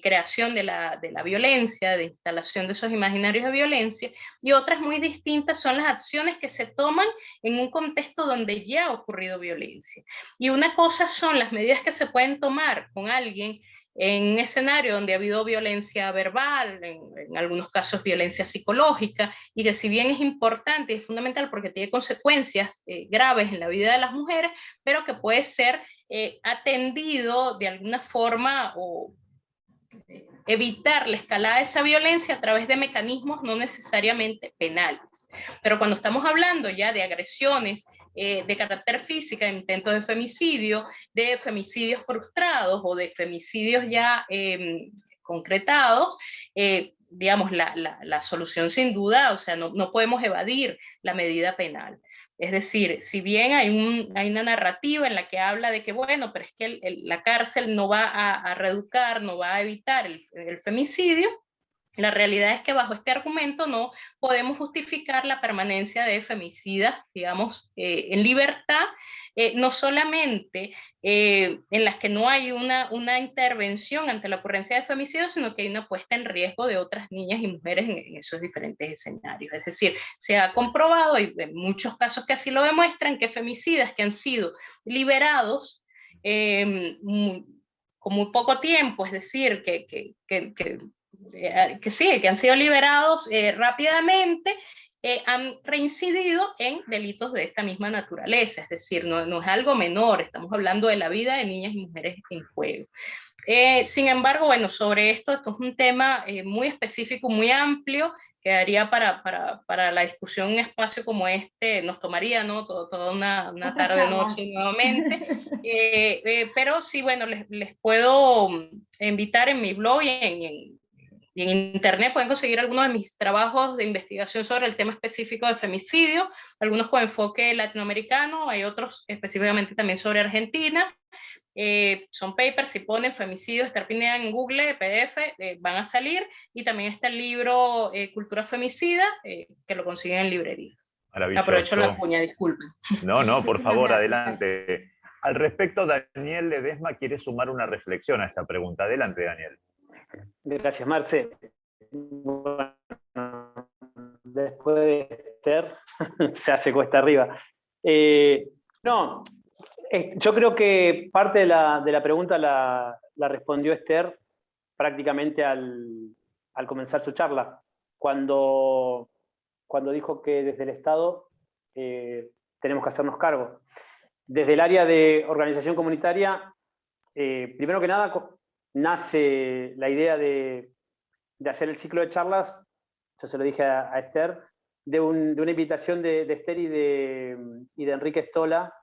Speaker 6: creación de la violencia, de instalación de esos imaginarios de violencia. Y otras muy distintas son las acciones que se toman en un contexto donde ya ha ocurrido violencia. Y una cosa son las medidas que se pueden tomar con alguien en un escenario donde ha habido violencia verbal, en algunos casos violencia psicológica, y que si bien es importante y es fundamental porque tiene consecuencias graves en la vida de las mujeres, pero que puede ser atendido de alguna forma o evitar la escalada de esa violencia a través de mecanismos no necesariamente penales. Pero cuando estamos hablando ya de agresiones de carácter físico, de intentos de femicidio, de femicidios frustrados o de femicidios ya concretados, digamos, la solución sin duda, o sea, no podemos evadir la medida penal. Es decir, si bien hay una narrativa en la que habla de que, bueno, pero es que la cárcel no va a reeducar, no va a evitar el femicidio, la realidad es que bajo este argumento no podemos justificar la permanencia de femicidas, digamos, en libertad, no solamente en las que no hay una intervención ante la ocurrencia de femicidios, sino que hay una puesta en riesgo de otras niñas y mujeres en esos diferentes escenarios. Es decir, se ha comprobado, y en muchos casos que así lo demuestran, que femicidas que han sido liberados con muy poco tiempo, es decir, que han sido liberados rápidamente, han reincidido en delitos de esta misma naturaleza, es decir, no es algo menor, estamos hablando de la vida de niñas y mujeres en juego. Sin embargo, bueno, sobre esto es un tema muy específico, muy amplio, que daría para la discusión un espacio como este, nos tomaría, ¿no?, toda una tarde-noche nuevamente, pero sí, bueno, les puedo invitar en mi blog y en Y en internet pueden conseguir algunos de mis trabajos de investigación sobre el tema específico de femicidio, algunos con enfoque latinoamericano, hay otros específicamente también sobre Argentina. Son papers, si ponen femicidio Esther Pineda en Google, PDF, van a salir, y también está el libro Cultura Femicida, que lo consiguen en librerías.
Speaker 2: Maravilloso.
Speaker 6: Aprovecho la cuña, disculpen.
Speaker 2: No, no, por favor,
Speaker 4: Gracias.
Speaker 2: adelante. Al respecto, Daniel Ledesma quiere sumar una reflexión a esta pregunta. Adelante, Daniel.
Speaker 3: Gracias, Marce. Bueno, después de Esther, se hace cuesta arriba. No, yo creo que parte de la pregunta la respondió Esther prácticamente al comenzar su charla, cuando dijo que desde el Estado tenemos que hacernos cargo. Desde el área de organización comunitaria, primero que nada, nace la idea de hacer el ciclo de charlas, yo se lo dije a Esther, de una invitación de Esther y de Enrique Stola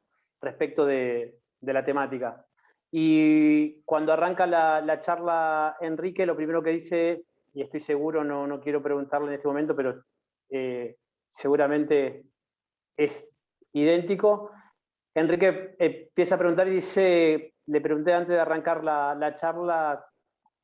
Speaker 3: respecto de la temática. Y cuando arranca la charla Enrique, lo primero que dice, y estoy seguro, no quiero preguntarle en este momento, pero seguramente es idéntico. Enrique empieza a preguntar y dice, le pregunté antes de arrancar la charla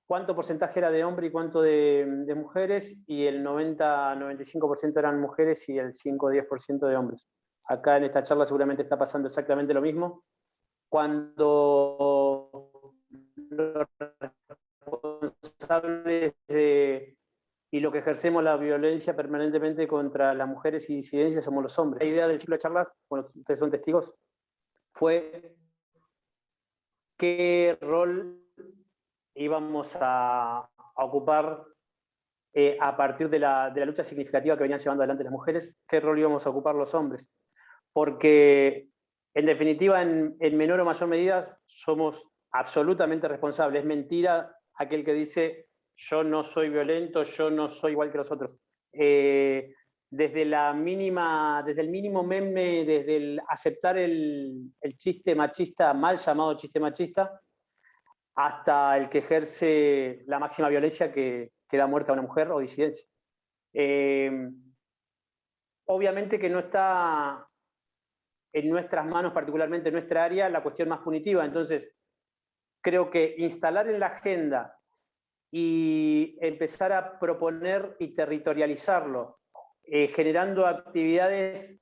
Speaker 3: cuánto porcentaje era de hombre y cuánto de mujeres, y el 90-95% eran mujeres y el 5-10% de hombres. Acá en esta charla seguramente está pasando exactamente lo mismo. Cuando los responsables y lo que ejercemos la violencia permanentemente contra las mujeres y disidencias somos los hombres. La idea del ciclo de charlas, bueno, ustedes son testigos, fue qué rol íbamos a ocupar a partir de la lucha significativa que venían llevando adelante las mujeres, qué rol íbamos a ocupar los hombres. Porque, en definitiva, en menor o mayor medida, somos absolutamente responsables. Es mentira aquel que dice, yo no soy violento, yo no soy igual que los otros. Desde el mínimo meme, desde el aceptar el chiste machista, mal llamado chiste machista, hasta el que ejerce la máxima violencia que da muerte a una mujer o disidencia. Obviamente que no está en nuestras manos, particularmente en nuestra área, la cuestión más punitiva. Entonces, creo que instalar en la agenda y empezar a proponer y territorializarlo, generando actividades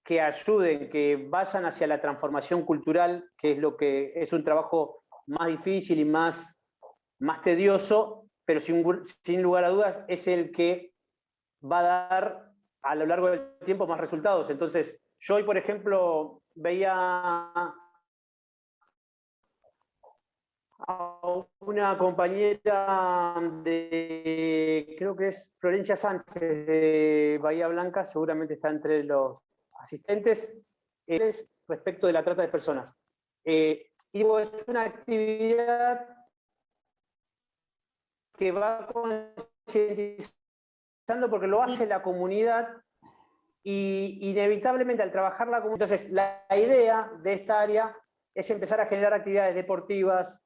Speaker 3: que ayuden, que vayan hacia la transformación cultural, que es lo que es un trabajo más difícil y más tedioso, pero sin lugar a dudas es el que va a dar a lo largo del tiempo más resultados. Entonces, yo hoy, por ejemplo, veía a una compañera creo que es Florencia Sánchez, de Bahía Blanca, seguramente está entre los asistentes, respecto de la trata de personas. Y es una actividad que va concientizando porque lo hace la comunidad, y inevitablemente al trabajar la comunidad. Entonces, la idea de esta área es empezar a generar actividades deportivas,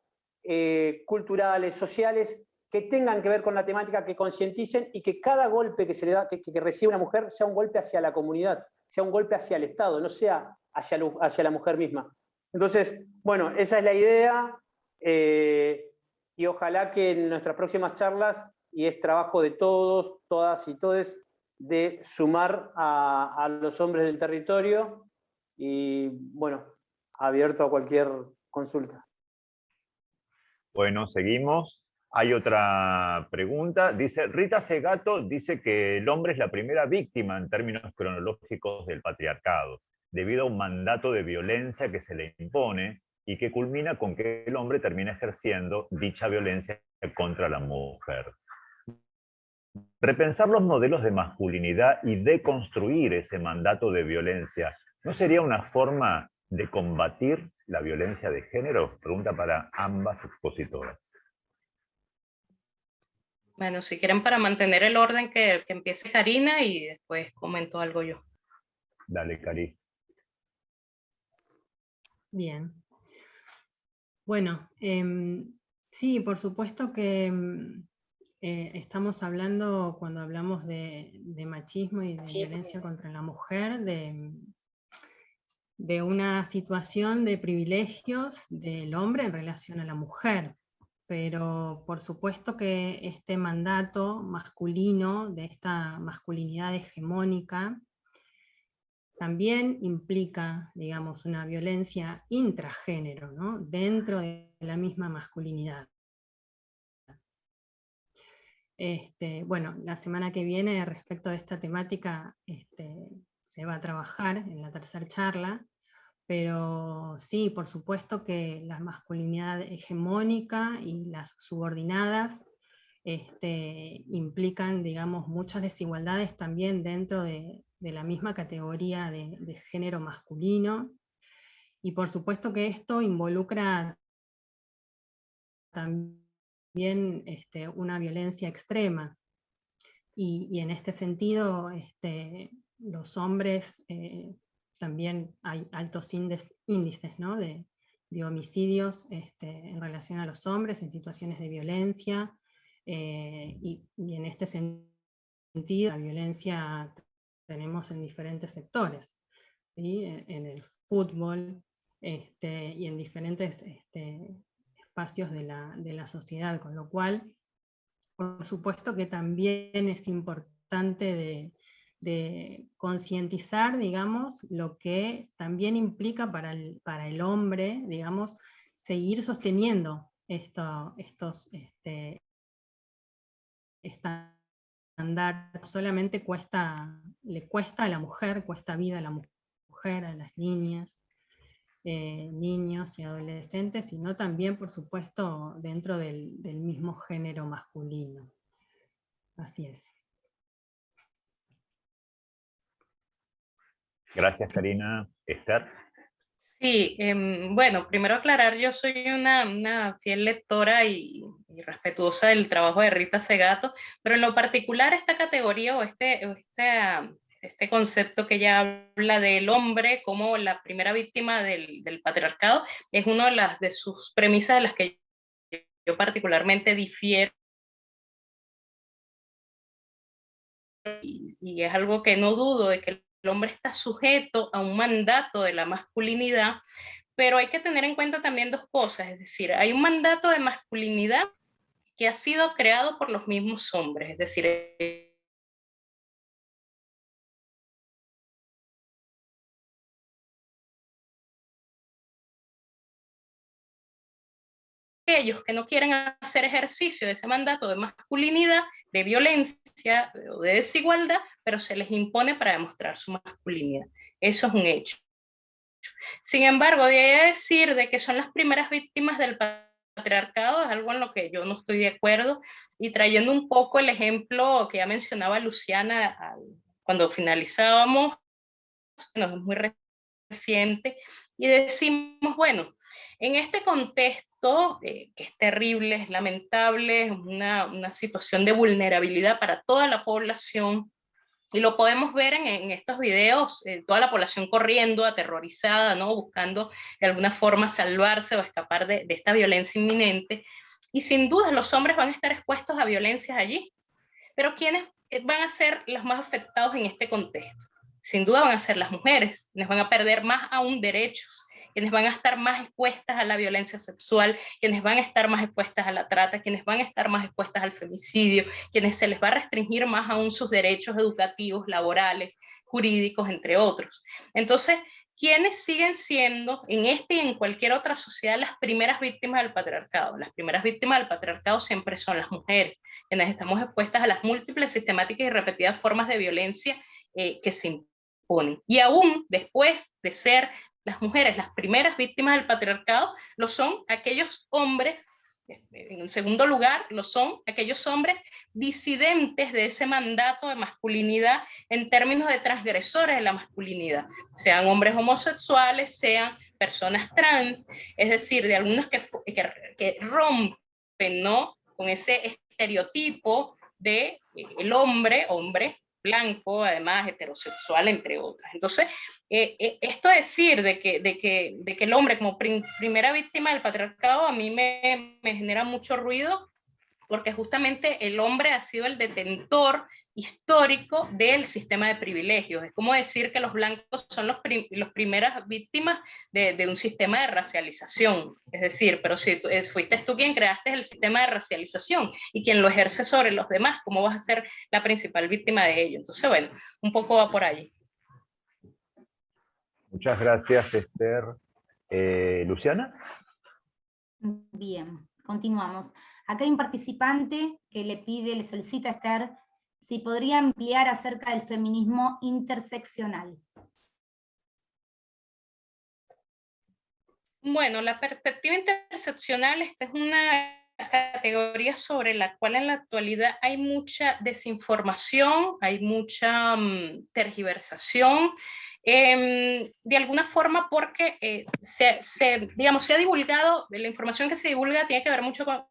Speaker 3: culturales, sociales, que tengan que ver con la temática, que concienticen, y que cada golpe que se le da, que recibe una mujer, sea un golpe hacia la comunidad, sea un golpe hacia el Estado, no sea hacia la mujer misma. Entonces, bueno, esa es la idea, y ojalá que en nuestras próximas charlas, y es trabajo de todos, todas y todes, de sumar a los hombres del territorio, y bueno, abierto a cualquier consulta.
Speaker 2: Bueno, seguimos. Hay otra pregunta. Dice, Rita Segato dice que el hombre es la primera víctima en términos cronológicos del patriarcado, debido a un mandato de violencia que se le impone y que culmina con que el hombre termina ejerciendo dicha violencia contra la mujer. Repensar los modelos de masculinidad y deconstruir ese mandato de violencia, ¿no sería una forma de combatir la violencia de género? Pregunta para ambas expositoras.
Speaker 6: Bueno, si quieren, para mantener el orden, que empiece Karina y después comento algo yo.
Speaker 2: Dale, Cari.
Speaker 5: Bien. Bueno, sí, por supuesto que estamos hablando, cuando hablamos de machismo y de violencia contra la mujer, de una situación de privilegios del hombre en relación a la mujer. Pero por supuesto que este mandato masculino, de esta masculinidad hegemónica, también implica, digamos, una violencia intragénero, ¿no? Dentro de la misma masculinidad. Bueno, la semana que viene, respecto de esta temática, se va a trabajar en la tercera charla, pero sí, por supuesto que la masculinidad hegemónica y las subordinadas implican, digamos, muchas desigualdades también dentro de la misma categoría de género masculino, y por supuesto que esto involucra también una violencia extrema, y en este sentido los hombres también hay altos índices, ¿no? de homicidios en relación a los hombres en situaciones de violencia, y en este sentido la violencia tenemos en diferentes sectores, ¿sí? En el fútbol y en diferentes espacios de la sociedad, con lo cual por supuesto que también es importante de concientizar, digamos, lo que también implica para el hombre, digamos, seguir sosteniendo estos estándares. No solamente le cuesta a la mujer, cuesta vida a la mujer, a las niñas, niños y adolescentes, sino también, por supuesto, dentro del mismo género masculino. Así es.
Speaker 2: Gracias, Karina. Esther.
Speaker 6: Sí, bueno, primero aclarar, yo soy una fiel lectora y respetuosa del trabajo de Rita Segato, pero en lo particular esta categoría o este concepto que ella habla del hombre como la primera víctima del patriarcado, es una de sus premisas de las que yo particularmente difiero, y es algo que no dudo de que el hombre está sujeto a un mandato de la masculinidad, pero hay que tener en cuenta también dos cosas, es decir, hay un mandato de masculinidad que ha sido creado por los mismos hombres, es decir, aquellos que no quieren hacer ejercicio de ese mandato de masculinidad, de violencia o de desigualdad, pero se les impone para demostrar su masculinidad. Eso es un hecho. Sin embargo, de ahí a decir de que son las primeras víctimas del patriarcado es algo en lo que yo no estoy de acuerdo, y trayendo un poco el ejemplo que ya mencionaba Luciana cuando finalizábamos, no, es muy reciente, y decimos, bueno, en este contexto, que es terrible, es lamentable, es una situación de vulnerabilidad para toda la población, y lo podemos ver en estos videos, toda la población corriendo, aterrorizada, ¿no? Buscando de alguna forma salvarse o escapar de esta violencia inminente, y sin duda los hombres van a estar expuestos a violencias allí, pero ¿quiénes van a ser los más afectados en este contexto? Sin duda van a ser las mujeres, quienes van a perder más aún derechos, quienes van a estar más expuestas a la violencia sexual, quienes van a estar más expuestas a la trata, quienes van a estar más expuestas al femicidio, quienes se les va a restringir más aún sus derechos educativos, laborales, jurídicos, entre otros. Entonces, ¿quiénes siguen siendo en este y en cualquier otra sociedad las primeras víctimas del patriarcado? Las primeras víctimas del patriarcado siempre son las mujeres, quienes estamos expuestas a las múltiples, sistemáticas y repetidas formas de violencia que se imponen. Y aún después de ser las mujeres las primeras víctimas del patriarcado, lo son aquellos hombres, en segundo lugar, lo son aquellos hombres disidentes de ese mandato de masculinidad en términos de transgresores de la masculinidad, sean hombres homosexuales, sean personas trans, es decir, de algunos que rompen, ¿no?, con ese estereotipo de el hombre blanco, además heterosexual, entre otras. Entonces, esto es decir de que el hombre como primera víctima del patriarcado a mí me genera mucho ruido, porque justamente el hombre ha sido el detentor histórico del sistema de privilegios. Es como decir que los blancos son las primeras víctimas de un sistema de racialización. Es decir, pero si fuiste tú quien creaste el sistema de racialización y quien lo ejerce sobre los demás, ¿cómo vas a ser la principal víctima de ello? Entonces, bueno, un poco va por ahí.
Speaker 2: Muchas gracias, Esther. ¿Luciana?
Speaker 4: Bien, continuamos. Acá hay un participante que le solicita a Esther si podría ampliar acerca del feminismo interseccional.
Speaker 6: Bueno, la perspectiva interseccional, esta es una categoría sobre la cual en la actualidad hay mucha desinformación, hay mucha tergiversación, de alguna forma porque digamos, se ha divulgado, la información que se divulga tiene que ver mucho con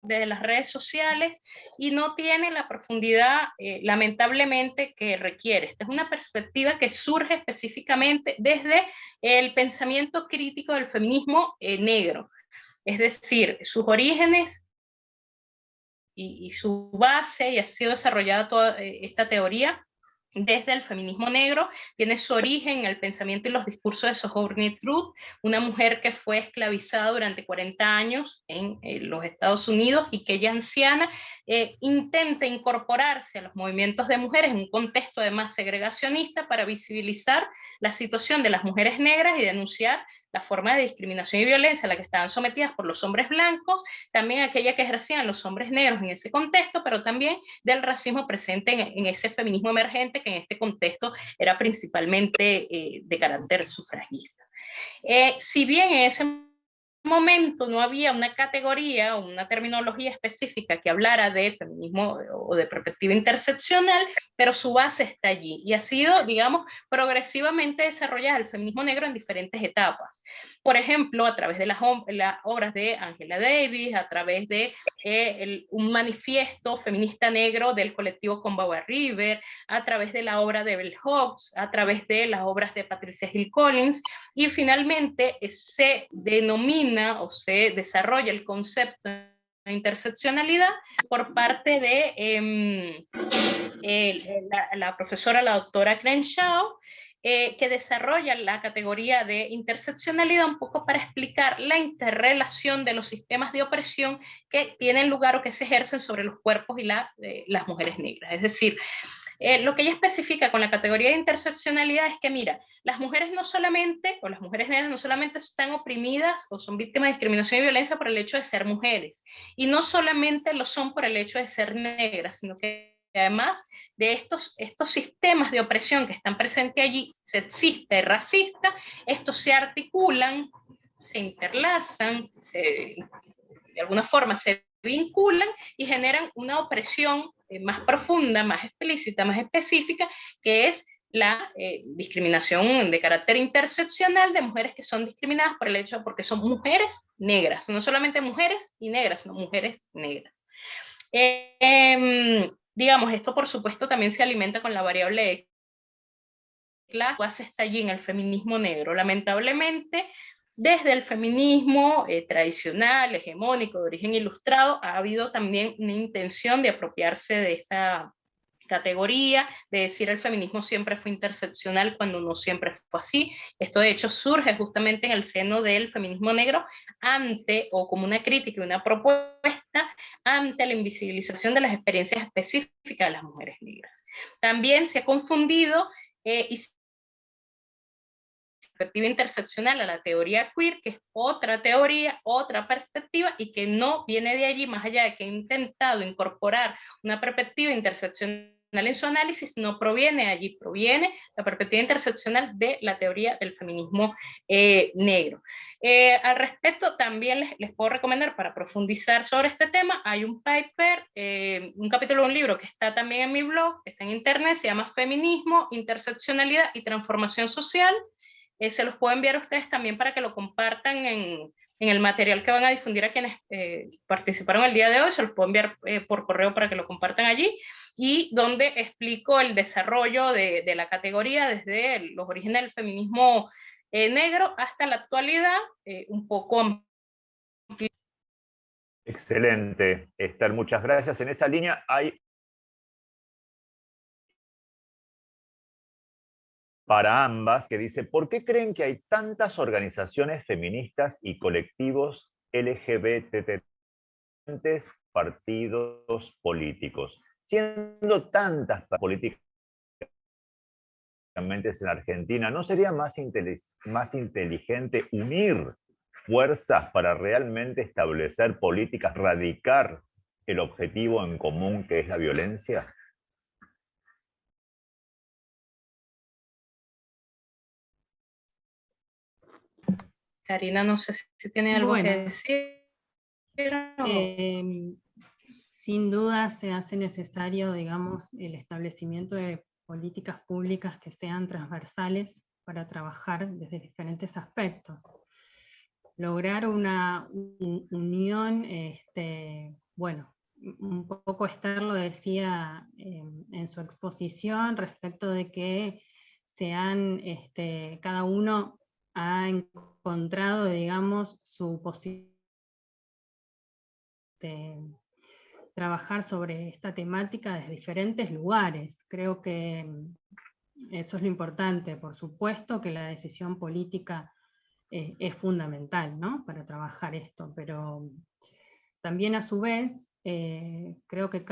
Speaker 6: de las redes sociales y no tiene la profundidad, lamentablemente, que requiere. Esta es una perspectiva que surge específicamente desde el pensamiento crítico del feminismo negro. Es decir, sus orígenes y su base, y ha sido desarrollada toda esta teoría desde el feminismo negro, tiene su origen en el pensamiento y los discursos de Sojourner Truth, una mujer que fue esclavizada durante 40 años en los Estados Unidos y que ya anciana intenta incorporarse a los movimientos de mujeres en un contexto además segregacionista para visibilizar la situación de las mujeres negras y denunciar la forma de discriminación y violencia a la que estaban sometidas por los hombres blancos, también aquella que ejercían los hombres negros en ese contexto, pero también del racismo presente en ese feminismo emergente que en este contexto era principalmente de carácter sufragista. Si bien en ese momento no había una categoría o una terminología específica que hablara de feminismo o de perspectiva interseccional, pero su base está allí y ha sido, digamos, progresivamente desarrollada el feminismo negro en diferentes etapas. Por ejemplo, a través de las obras de Angela Davis, a través de un manifiesto feminista negro del colectivo Combawa River, a través de la obra de Bell Hooks, a través de las obras de Patricia Hill Collins, y finalmente se denomina o se desarrolla el concepto de interseccionalidad por parte de la profesora, la doctora Crenshaw, que desarrolla la categoría de interseccionalidad un poco para explicar la interrelación de los sistemas de opresión que tienen lugar o que se ejercen sobre los cuerpos y las mujeres negras. Es decir, lo que ella especifica con la categoría de interseccionalidad es que, mira, las mujeres no solamente, o las mujeres negras no solamente están oprimidas o son víctimas de discriminación y violencia por el hecho de ser mujeres, y no solamente lo son por el hecho de ser negras, sino que además de estos sistemas de opresión que están presentes allí, sexista y racista, estos se articulan, se interlazan, de alguna forma se vinculan y generan una opresión más profunda, más explícita, más específica, que es la discriminación de carácter interseccional de mujeres que son discriminadas por el hecho de porque son mujeres negras, no solamente mujeres y negras, sino mujeres negras. Digamos, esto por supuesto también se alimenta con la variable de clase, está allí en el feminismo negro. Lamentablemente, desde el feminismo tradicional, hegemónico, de origen ilustrado, ha habido también una intención de apropiarse de esta categoría, de decir el feminismo siempre fue interseccional cuando no siempre fue así. Esto de hecho surge justamente en el seno del feminismo negro o como una crítica y una propuesta ante la invisibilización de las experiencias específicas de las mujeres negras. También se ha confundido y perspectiva interseccional a la teoría queer, que es otra teoría, otra perspectiva, y que no viene de allí, más allá de que ha intentado incorporar una perspectiva interseccional en su análisis, no proviene de allí, proviene la perspectiva interseccional de la teoría del feminismo negro. Al respecto, también les puedo recomendar, para profundizar sobre este tema, hay un paper, un capítulo de un libro que está también en mi blog, está en internet, se llama Feminismo, Interseccionalidad y Transformación Social. Se los puedo enviar a ustedes también para que lo compartan en el material que van a difundir a quienes participaron el día de hoy. Se los puedo enviar por correo para que lo compartan allí, y donde explico el desarrollo de la categoría desde los orígenes del feminismo negro hasta la actualidad, un poco.
Speaker 2: Excelente, Esther, muchas gracias. En esa línea hay para ambas que dice, ¿por qué creen que hay tantas organizaciones feministas y colectivos LGBT, partidos políticos? Siendo tantas políticas en Argentina, ¿no sería más inteligente unir fuerzas para realmente establecer políticas, radicar el objetivo en común que es la violencia?
Speaker 6: Karina, no sé si tiene algo
Speaker 5: Bueno,
Speaker 6: que decir.
Speaker 5: Sin duda se hace necesario, digamos, el establecimiento de políticas públicas que sean transversales para trabajar desde diferentes aspectos. Lograr una unión, bueno, un poco Esther lo decía en su exposición respecto de que cada uno ha encontrado, digamos, su posibilidad de trabajar sobre esta temática desde diferentes lugares. Creo que eso es lo importante. Por supuesto que la decisión política es fundamental, ¿no?, para trabajar esto, pero también a su vez creo que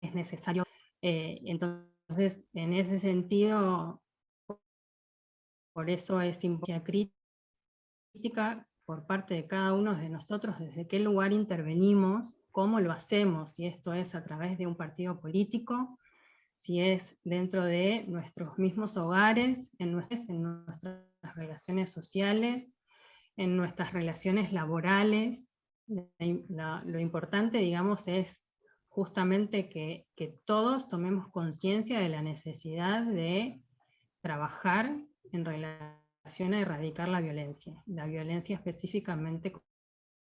Speaker 5: es necesario. Entonces, en ese sentido, por eso es importante crítica por parte de cada uno de nosotros, desde qué lugar intervenimos, cómo lo hacemos, si esto es a través de un partido político, si es dentro de nuestros mismos hogares, en nuestras relaciones sociales, en nuestras relaciones laborales. Lo importante, digamos, es justamente que todos tomemos conciencia de la necesidad de trabajar en relación a erradicar la violencia específicamente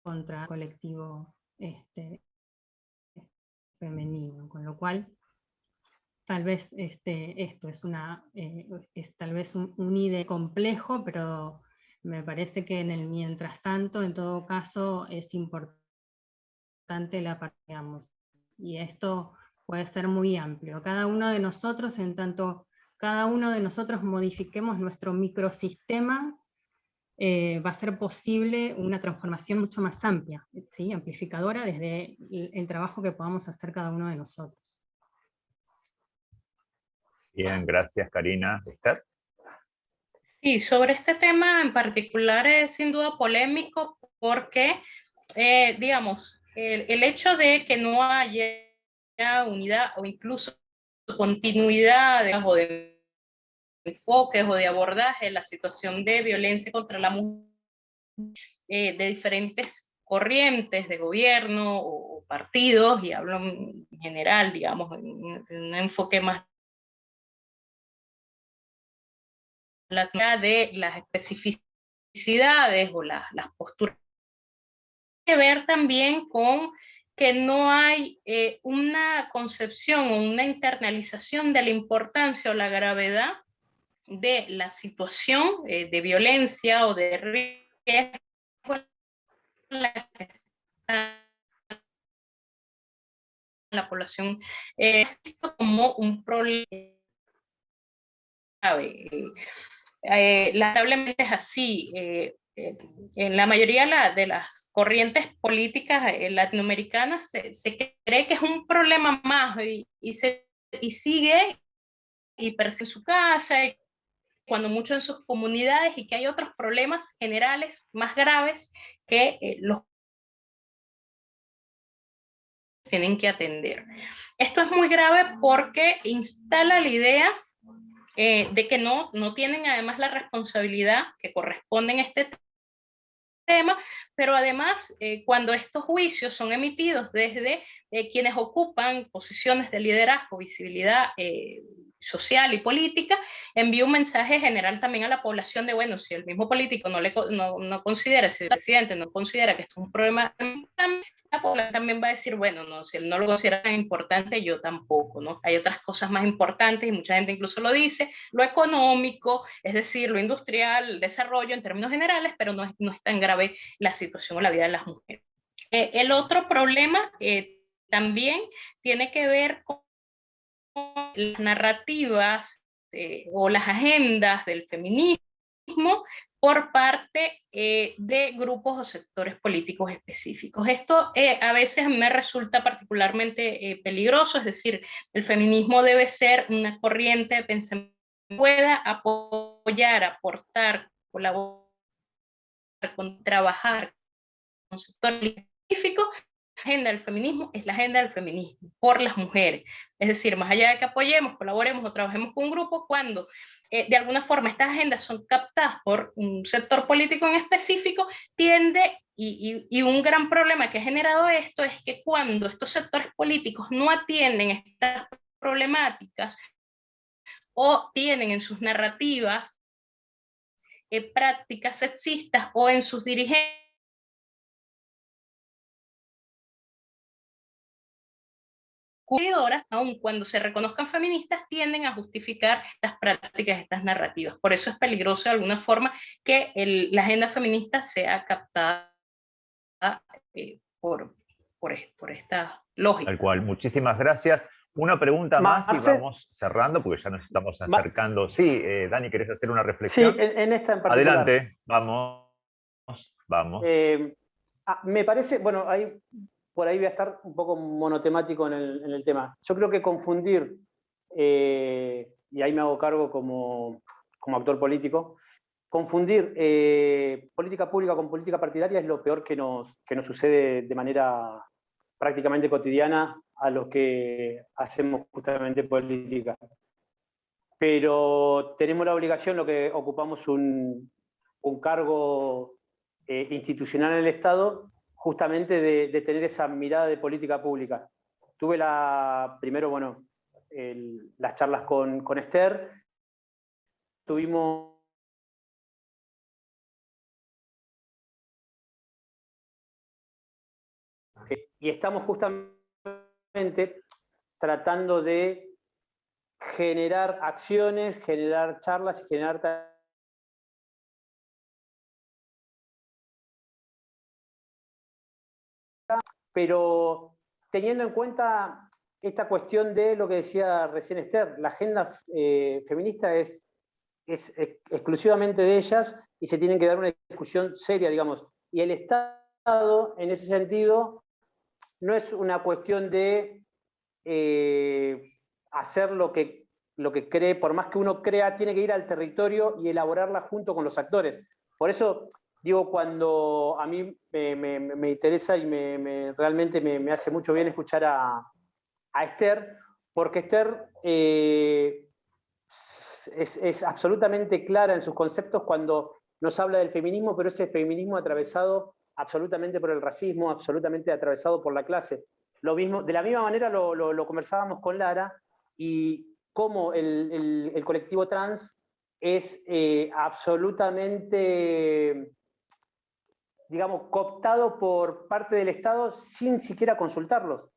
Speaker 5: contra el colectivo femenino, con lo cual tal vez esto es tal vez un IDE complejo, pero me parece que en el mientras tanto, en todo caso, es importante la parte, digamos, y esto puede ser muy amplio. Cada uno de nosotros, en tanto cada uno de nosotros modifiquemos nuestro microsistema, va a ser posible una transformación mucho más amplia, ¿sí?, amplificadora desde el trabajo que podamos hacer cada uno de nosotros.
Speaker 2: Bien, gracias Karina. ¿Esther?
Speaker 6: Sí, sobre este tema en particular es sin duda polémico porque, digamos, el hecho de que no haya unidad o incluso continuidad o de enfoques o de abordaje en la situación de violencia contra la mujer de diferentes corrientes de gobierno o partidos, y hablo en general, digamos, en un enfoque más de las especificidades o las posturas. Tiene que ver también con que no hay una concepción o una internalización de la importancia o la gravedad de la situación de violencia o de riesgo en la que está la población, visto como un problema grave. Lamentablemente es así. En la mayoría de las corrientes políticas latinoamericanas se cree que es un problema más y sigue y persigue su casa, y cuando mucho en sus comunidades, y que hay otros problemas generales más graves que los tienen que atender. Esto es muy grave porque instala la idea de que no tienen además la responsabilidad que corresponde en este tema, pero además cuando estos juicios son emitidos desde quienes ocupan posiciones de liderazgo, visibilidad social y política, envía un mensaje general también a la población de, bueno, si el mismo político no considera, si el presidente no considera que esto es un problema, la población también va a decir, bueno, no, si él no lo considera tan importante, yo tampoco, ¿no? Hay otras cosas más importantes, y mucha gente incluso lo dice, lo económico, es decir, lo industrial, el desarrollo en términos generales, pero no es tan grave la situación o la vida de las mujeres. El otro problema también tiene que ver con las narrativas o las agendas del feminismo por parte de grupos o sectores políticos específicos. Esto a veces me resulta particularmente peligroso, es decir, el feminismo debe ser una corriente de pensamiento que pueda apoyar, aportar, colaborar, trabajar con sectores específicos. La agenda del feminismo es la agenda del feminismo por las mujeres, es decir, más allá de que apoyemos, colaboremos o trabajemos con un grupo, cuando de alguna forma estas agendas son captadas por un sector político en específico, tiende, y un gran problema que ha generado esto es que cuando estos sectores políticos no atienden estas problemáticas o tienen en sus narrativas prácticas sexistas o en sus dirigentes, aun cuando se reconozcan feministas, tienden a justificar estas prácticas, estas narrativas. Por eso es peligroso de alguna forma que la agenda feminista sea captada por esta lógica.
Speaker 2: Tal cual, muchísimas gracias. Una pregunta más y vamos cerrando, porque ya nos estamos acercando. Sí, Dani, ¿querés hacer una reflexión?
Speaker 3: Sí, en esta en particular.
Speaker 2: Adelante, vamos.
Speaker 3: Me parece, bueno, por ahí voy a estar un poco monotemático en el tema. Yo creo que confundir, y ahí me hago cargo como actor político, confundir política pública con política partidaria es lo peor que nos sucede de manera prácticamente cotidiana a los que hacemos justamente política. Pero tenemos la obligación, lo que ocupamos un cargo institucional en el Estado, justamente de tener esa mirada de política pública. Tuve primero, bueno, las charlas con Esther, tuvimos y estamos justamente tratando de generar acciones, generar charlas y generar pero teniendo en cuenta esta cuestión de lo que decía recién Esther, la agenda feminista es exclusivamente de ellas y se tienen que dar una discusión seria, digamos. Y el Estado, en ese sentido, no es una cuestión de hacer lo que cree, por más que uno crea, tiene que ir al territorio y elaborarla junto con los actores. Por eso digo, cuando a mí me interesa y realmente me hace mucho bien escuchar a Esther, porque Esther es absolutamente clara en sus conceptos cuando nos habla del feminismo, pero ese feminismo atravesado absolutamente por el racismo, absolutamente atravesado por la clase. Lo mismo, de la misma manera lo conversábamos con Lara, y cómo el colectivo trans es absolutamente, digamos, cooptado por parte del Estado sin siquiera consultarlos.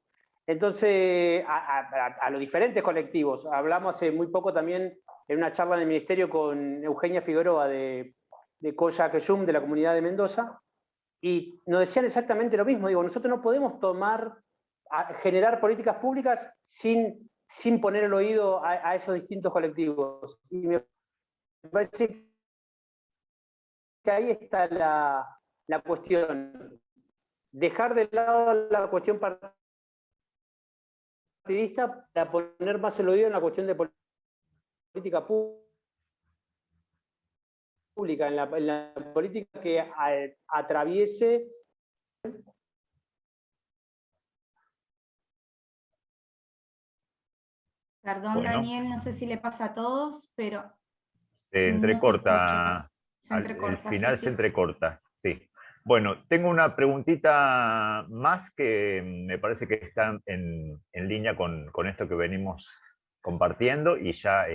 Speaker 3: Entonces, a los diferentes colectivos. Hablamos hace muy poco también en una charla en el Ministerio con Eugenia Figueroa de Coya Queyum, de la comunidad de Mendoza, y nos decían exactamente lo mismo. Digo, nosotros no podemos generar políticas públicas sin poner el oído a esos distintos colectivos. Y me parece que ahí está la cuestión. Dejar de lado la cuestión partidista para poner más el oído en la cuestión de política pública, en la política que atraviese.
Speaker 4: Perdón, bueno, Daniel, no sé si le pasa a todos, pero...
Speaker 2: Se entrecorta.
Speaker 4: No
Speaker 2: al final se entrecorta, sí. Bueno, tengo una preguntita más que me parece que está en línea con esto que venimos compartiendo y ya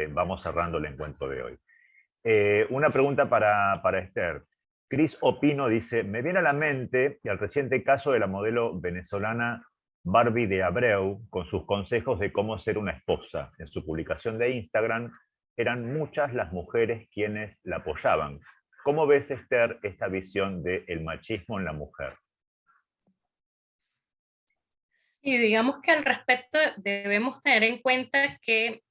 Speaker 2: vamos cerrando el encuentro de hoy. Una pregunta para Esther. Cris Opino dice, me viene a la mente el reciente caso de la modelo venezolana Barbie de Abreu, con sus consejos de cómo ser una esposa. En su publicación de Instagram, eran muchas las mujeres quienes la apoyaban. ¿Cómo ves, Esther, esta visión del machismo en la mujer?
Speaker 6: Y digamos que al respecto debemos tener en cuenta que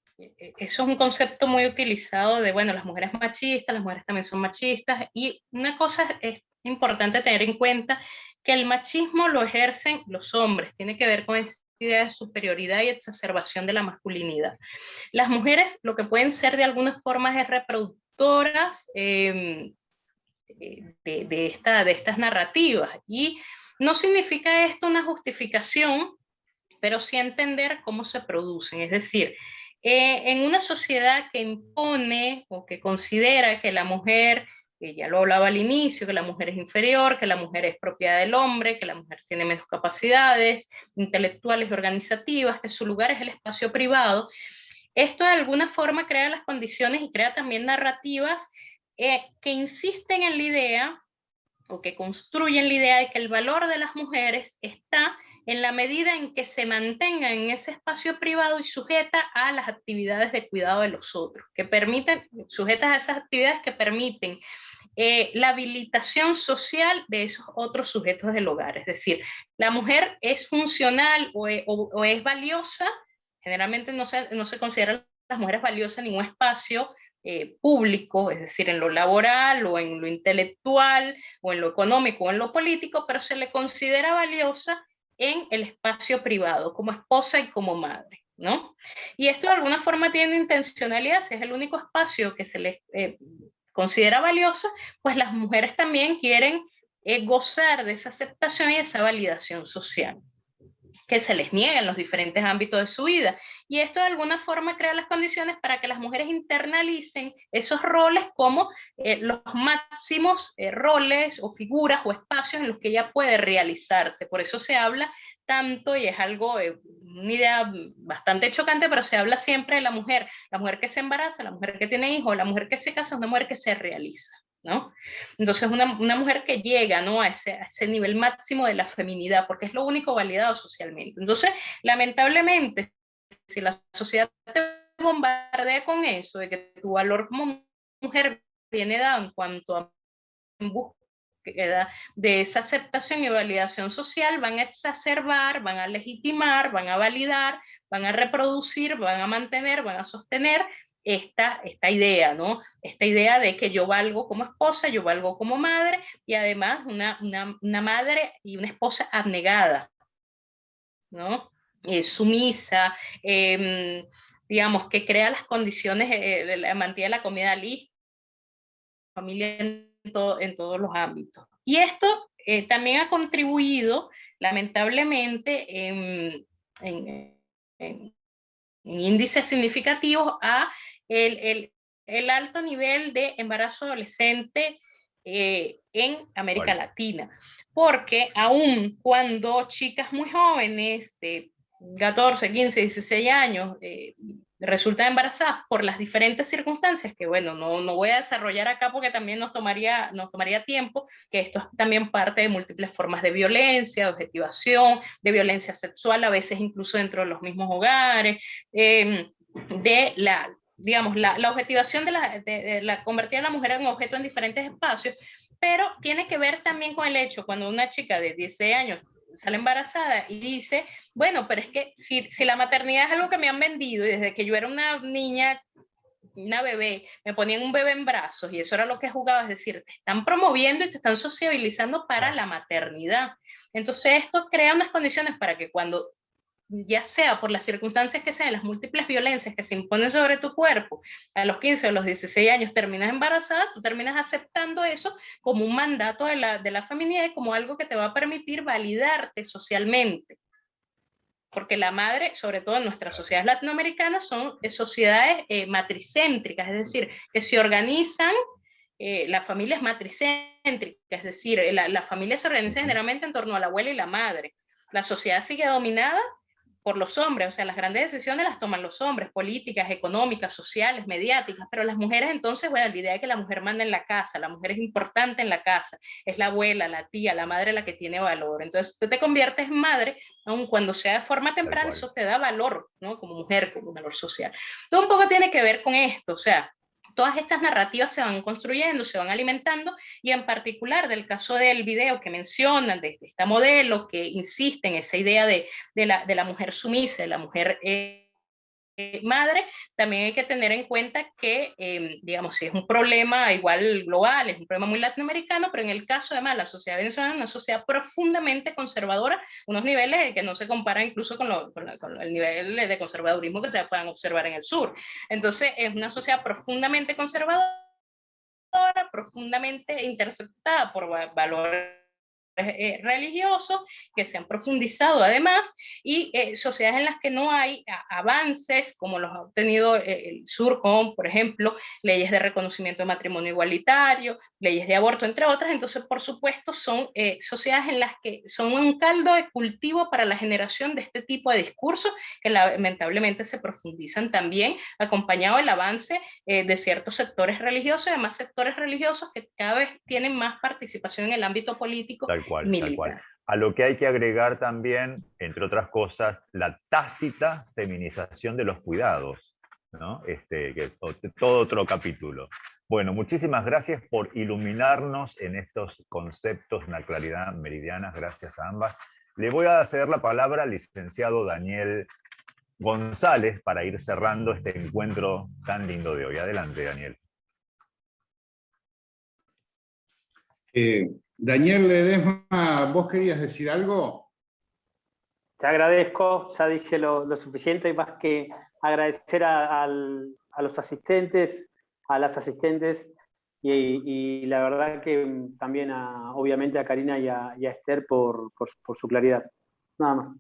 Speaker 6: eso es un concepto muy utilizado de, bueno, las mujeres machistas, las mujeres también son machistas, y una cosa es importante tener en cuenta, que el machismo lo ejercen los hombres, tiene que ver con esta idea de superioridad y exacerbación de la masculinidad. Las mujeres lo que pueden ser de algunas formas es reproductoras de estas narrativas, y no significa esto una justificación, pero sí entender cómo se producen. Es decir, en una sociedad que impone o que considera que la mujer, ya lo hablaba al inicio, que la mujer es inferior, que la mujer es propiedad del hombre, que la mujer tiene menos capacidades intelectuales y organizativas, que su lugar es el espacio privado, esto de alguna forma crea las condiciones y crea también narrativas que insisten en la idea o que construyen la idea de que el valor de las mujeres está en la medida en que se mantengan en ese espacio privado y sujeta a las actividades de cuidado de los otros, que permiten, sujetas a esas actividades que permiten la habilitación social de esos otros sujetos del hogar. Es decir, la mujer es funcional o es valiosa, generalmente no se consideran las mujeres valiosas en ningún espacio público, es decir, en lo laboral o en lo intelectual o en lo económico o en lo político, pero se le considera valiosa en el espacio privado, como esposa y como madre, ¿no? Y esto de alguna forma tiene intencionalidad, si es el único espacio que se les considera valioso, pues las mujeres también quieren gozar de esa aceptación y esa validación social que se les niega en los diferentes ámbitos de su vida. Y esto de alguna forma crea las condiciones para que las mujeres internalicen esos roles como los máximos roles o figuras o espacios en los que ella puede realizarse. Por eso se habla tanto, y es algo, una idea bastante chocante, pero se habla siempre de la mujer que se embaraza, la mujer que tiene hijos, la mujer que se casa, una mujer que se realiza, ¿no? Entonces una mujer que llega, ¿no?, a ese nivel máximo de la feminidad, porque es lo único validado socialmente. Entonces, lamentablemente, si la sociedad te bombardea con eso, de que tu valor como mujer viene dado en cuanto a búsqueda de esa aceptación y validación social, van a exacerbar, van a legitimar, van a validar, van a reproducir, van a mantener, van a sostener esta idea, ¿no? Esta idea de que yo valgo como esposa, yo valgo como madre, y además una madre y una esposa abnegada, ¿no? Sumisa, digamos, que crea las condiciones, mantiene la comida lista, familia en todos los ámbitos. Y esto también ha contribuido, lamentablemente, en índices significativos a el alto nivel de embarazo adolescente en América Latina. Porque aún cuando chicas muy jóvenes, de 14, 15, 16 años, resultan embarazadas por las diferentes circunstancias, que bueno, no voy a desarrollar acá porque también nos tomaría tiempo, que esto es también parte de múltiples formas de violencia, de objetivación, de violencia sexual, a veces incluso dentro de los mismos hogares, de la objetivación de la convertir a la mujer en objeto en diferentes espacios, pero tiene que ver también con el hecho, cuando una chica de 16 años sale embarazada y dice, bueno, pero es que si la maternidad es algo que me han vendido, y desde que yo era una niña, una bebé, me ponían un bebé en brazos y eso era lo que jugaba, es decir, te están promoviendo y te están sociabilizando para la maternidad. Entonces esto crea unas condiciones para que cuando, ya sea por las circunstancias que sean, las múltiples violencias que se imponen sobre tu cuerpo, a los 15 o los 16 años terminas embarazada, tú terminas aceptando eso como un mandato de la feminidad y como algo que te va a permitir validarte socialmente. Porque la madre, sobre todo en nuestras sociedades latinoamericanas, son sociedades matricéntricas, es decir, que se organizan, la familia es matricéntrica, es decir, la familia se organiza generalmente en torno a la abuela y la madre. La sociedad sigue dominada por los hombres, o sea, las grandes decisiones las toman los hombres, políticas, económicas, sociales, mediáticas, pero las mujeres entonces, bueno, la idea de que la mujer manda en la casa, la mujer es importante en la casa, es la abuela, la tía, la madre la que tiene valor, entonces tú te conviertes en madre, aun cuando sea de forma temprana, eso te da valor, ¿no? Como mujer, como valor social. Todo un poco tiene que ver con esto, o sea, todas estas narrativas se van construyendo, se van alimentando, y en particular del caso del video que mencionan, de esta modelo que insiste en esa idea de la mujer sumisa, de la mujer madre, también hay que tener en cuenta que, digamos, es un problema igual global, es un problema muy latinoamericano, pero en el caso además la sociedad venezolana es una sociedad profundamente conservadora, unos niveles que no se comparan incluso con el nivel de conservadurismo que te puedan observar en el sur. Entonces es una sociedad profundamente conservadora, profundamente interceptada por valores religiosos que se han profundizado además, y sociedades en las que no hay avances como los ha obtenido el sur, con por ejemplo leyes de reconocimiento de matrimonio igualitario, leyes de aborto, entre otras. Entonces por supuesto son sociedades en las que son un caldo de cultivo para la generación de este tipo de discursos que lamentablemente se profundizan también, acompañado del avance de ciertos sectores religiosos, además sectores religiosos que cada vez tienen más participación en el ámbito político. Tal cual.
Speaker 2: A lo que hay que agregar también, entre otras cosas, la tácita feminización de los cuidados, ¿no? Que todo otro capítulo. Bueno, muchísimas gracias por iluminarnos en estos conceptos, una claridad meridiana, gracias a ambas. Le voy a ceder la palabra al licenciado Daniel González para ir cerrando este encuentro tan lindo de hoy. Adelante, Daniel.
Speaker 9: Daniel Ledesma, ¿vos querías decir algo?
Speaker 3: Te agradezco, ya dije lo suficiente, y más que agradecer a los asistentes, a las asistentes, y la verdad que también obviamente a Karina y a Esther por su claridad. Nada más.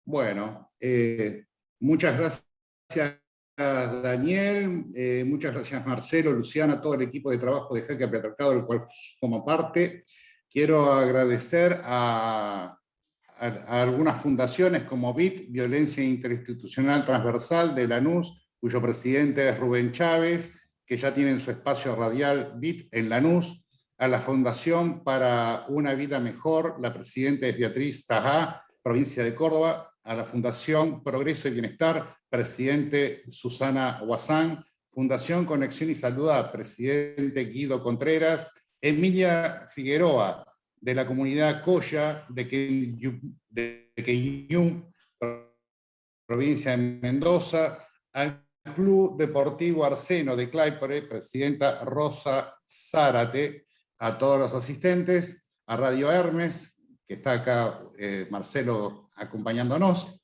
Speaker 9: Bueno, muchas gracias Daniel, muchas gracias Marcelo, Luciana, todo el equipo de trabajo de Jaque al Patriarcado, del cual formo parte. Quiero agradecer a algunas fundaciones como BIT, Violencia Interinstitucional Transversal de Lanús, cuyo presidente es Rubén Chávez, que ya tienen su espacio radial BIT en Lanús, a la Fundación para una Vida Mejor, la presidenta es Beatriz Tajá, provincia de Córdoba, a la Fundación Progreso y Bienestar, presidente Susana Huazán, Fundación Conexión y Salud, presidente Guido Contreras, Emilia Figueroa, de la comunidad Coya de Queñú, provincia de Mendoza, al Club Deportivo Arseno de Claypore, presidenta Rosa Zárate, a todos los asistentes, a Radio Hermes, que está acá Marcelo acompañándonos,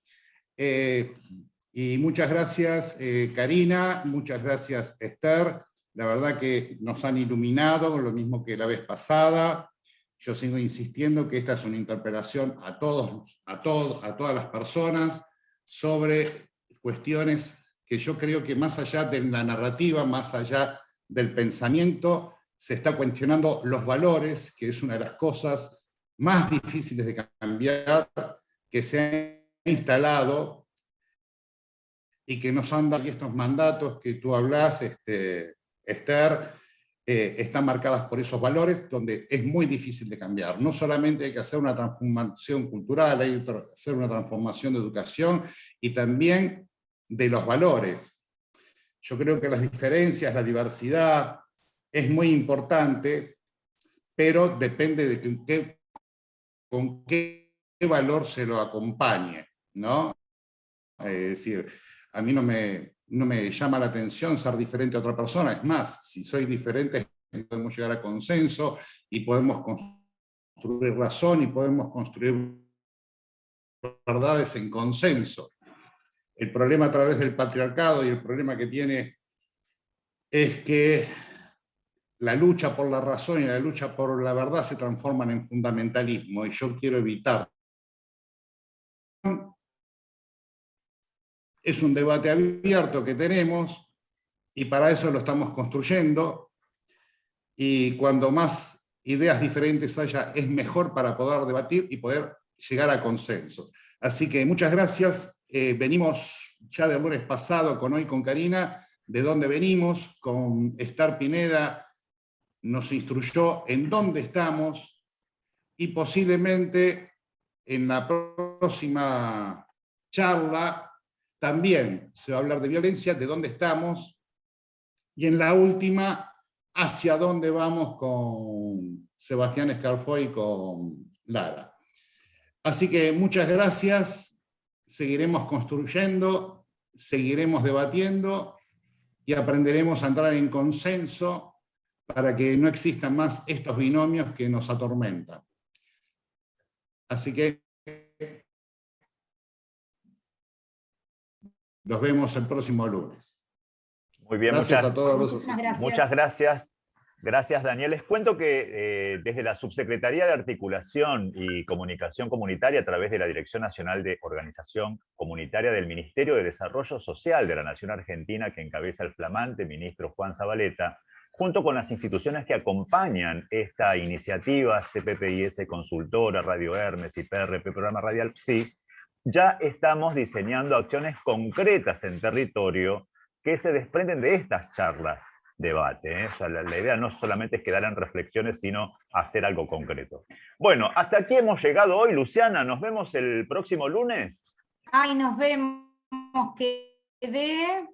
Speaker 9: y muchas gracias Karina, muchas gracias Esther, la verdad que nos han iluminado, lo mismo que la vez pasada. Yo sigo insistiendo que esta es una interpelación a todas las personas sobre cuestiones que yo creo que más allá de la narrativa, más allá del pensamiento, se está cuestionando los valores, que es una de las cosas más difíciles de cambiar, que se han instalado y que nos han dado estos mandatos que tú hablas, Esther, están marcadas por esos valores donde es muy difícil de cambiar. No solamente hay que hacer una transformación cultural, hay que hacer una transformación de educación y también de los valores. Yo creo que las diferencias, la diversidad es muy importante, pero depende de con qué valor se lo acompañe, ¿no? Es decir, a mí no me llama la atención ser diferente a otra persona, es más, si soy diferente podemos llegar a consenso y podemos construir razón y podemos construir verdades en consenso. El problema a través del patriarcado y el problema que tiene es que la lucha por la razón y la lucha por la verdad se transforman en fundamentalismo, y yo quiero evitar. Es un debate abierto que tenemos, y para eso lo estamos construyendo, y cuando más ideas diferentes haya, es mejor para poder debatir y poder llegar a consenso. Así que muchas gracias. Venimos ya del lunes pasado con Hoy con Karina, de dónde venimos, con Esther Pineda nos instruyó en dónde estamos, y posiblemente en la próxima charla también se va a hablar de violencia, de dónde estamos, y en la última, hacia dónde vamos con Sebastián Escarfó y con Lara. Así que muchas gracias, seguiremos construyendo, seguiremos debatiendo y aprenderemos a entrar en consenso para que no existan más estos binomios que nos atormentan. Así que nos vemos el próximo lunes.
Speaker 2: Muy bien,
Speaker 9: gracias a todos los
Speaker 4: Muchas gracias.
Speaker 2: Muchas gracias. Gracias, Daniel. Les cuento que desde la Subsecretaría de Articulación y Comunicación Comunitaria, a través de la Dirección Nacional de Organización Comunitaria del Ministerio de Desarrollo Social de la Nación Argentina, que encabeza el flamante ministro Juan Zabaleta, junto con las instituciones que acompañan esta iniciativa, CPPIS Consultora, Radio Hermes, IPRP, Programa Radial PSI, ya estamos diseñando acciones concretas en territorio que se desprenden de estas charlas, debate. O sea, la idea no solamente es quedar en reflexiones, sino hacer algo concreto. Bueno, hasta aquí hemos llegado hoy, Luciana. ¿Nos vemos el próximo lunes?
Speaker 4: Ay, nos vemos. Quedé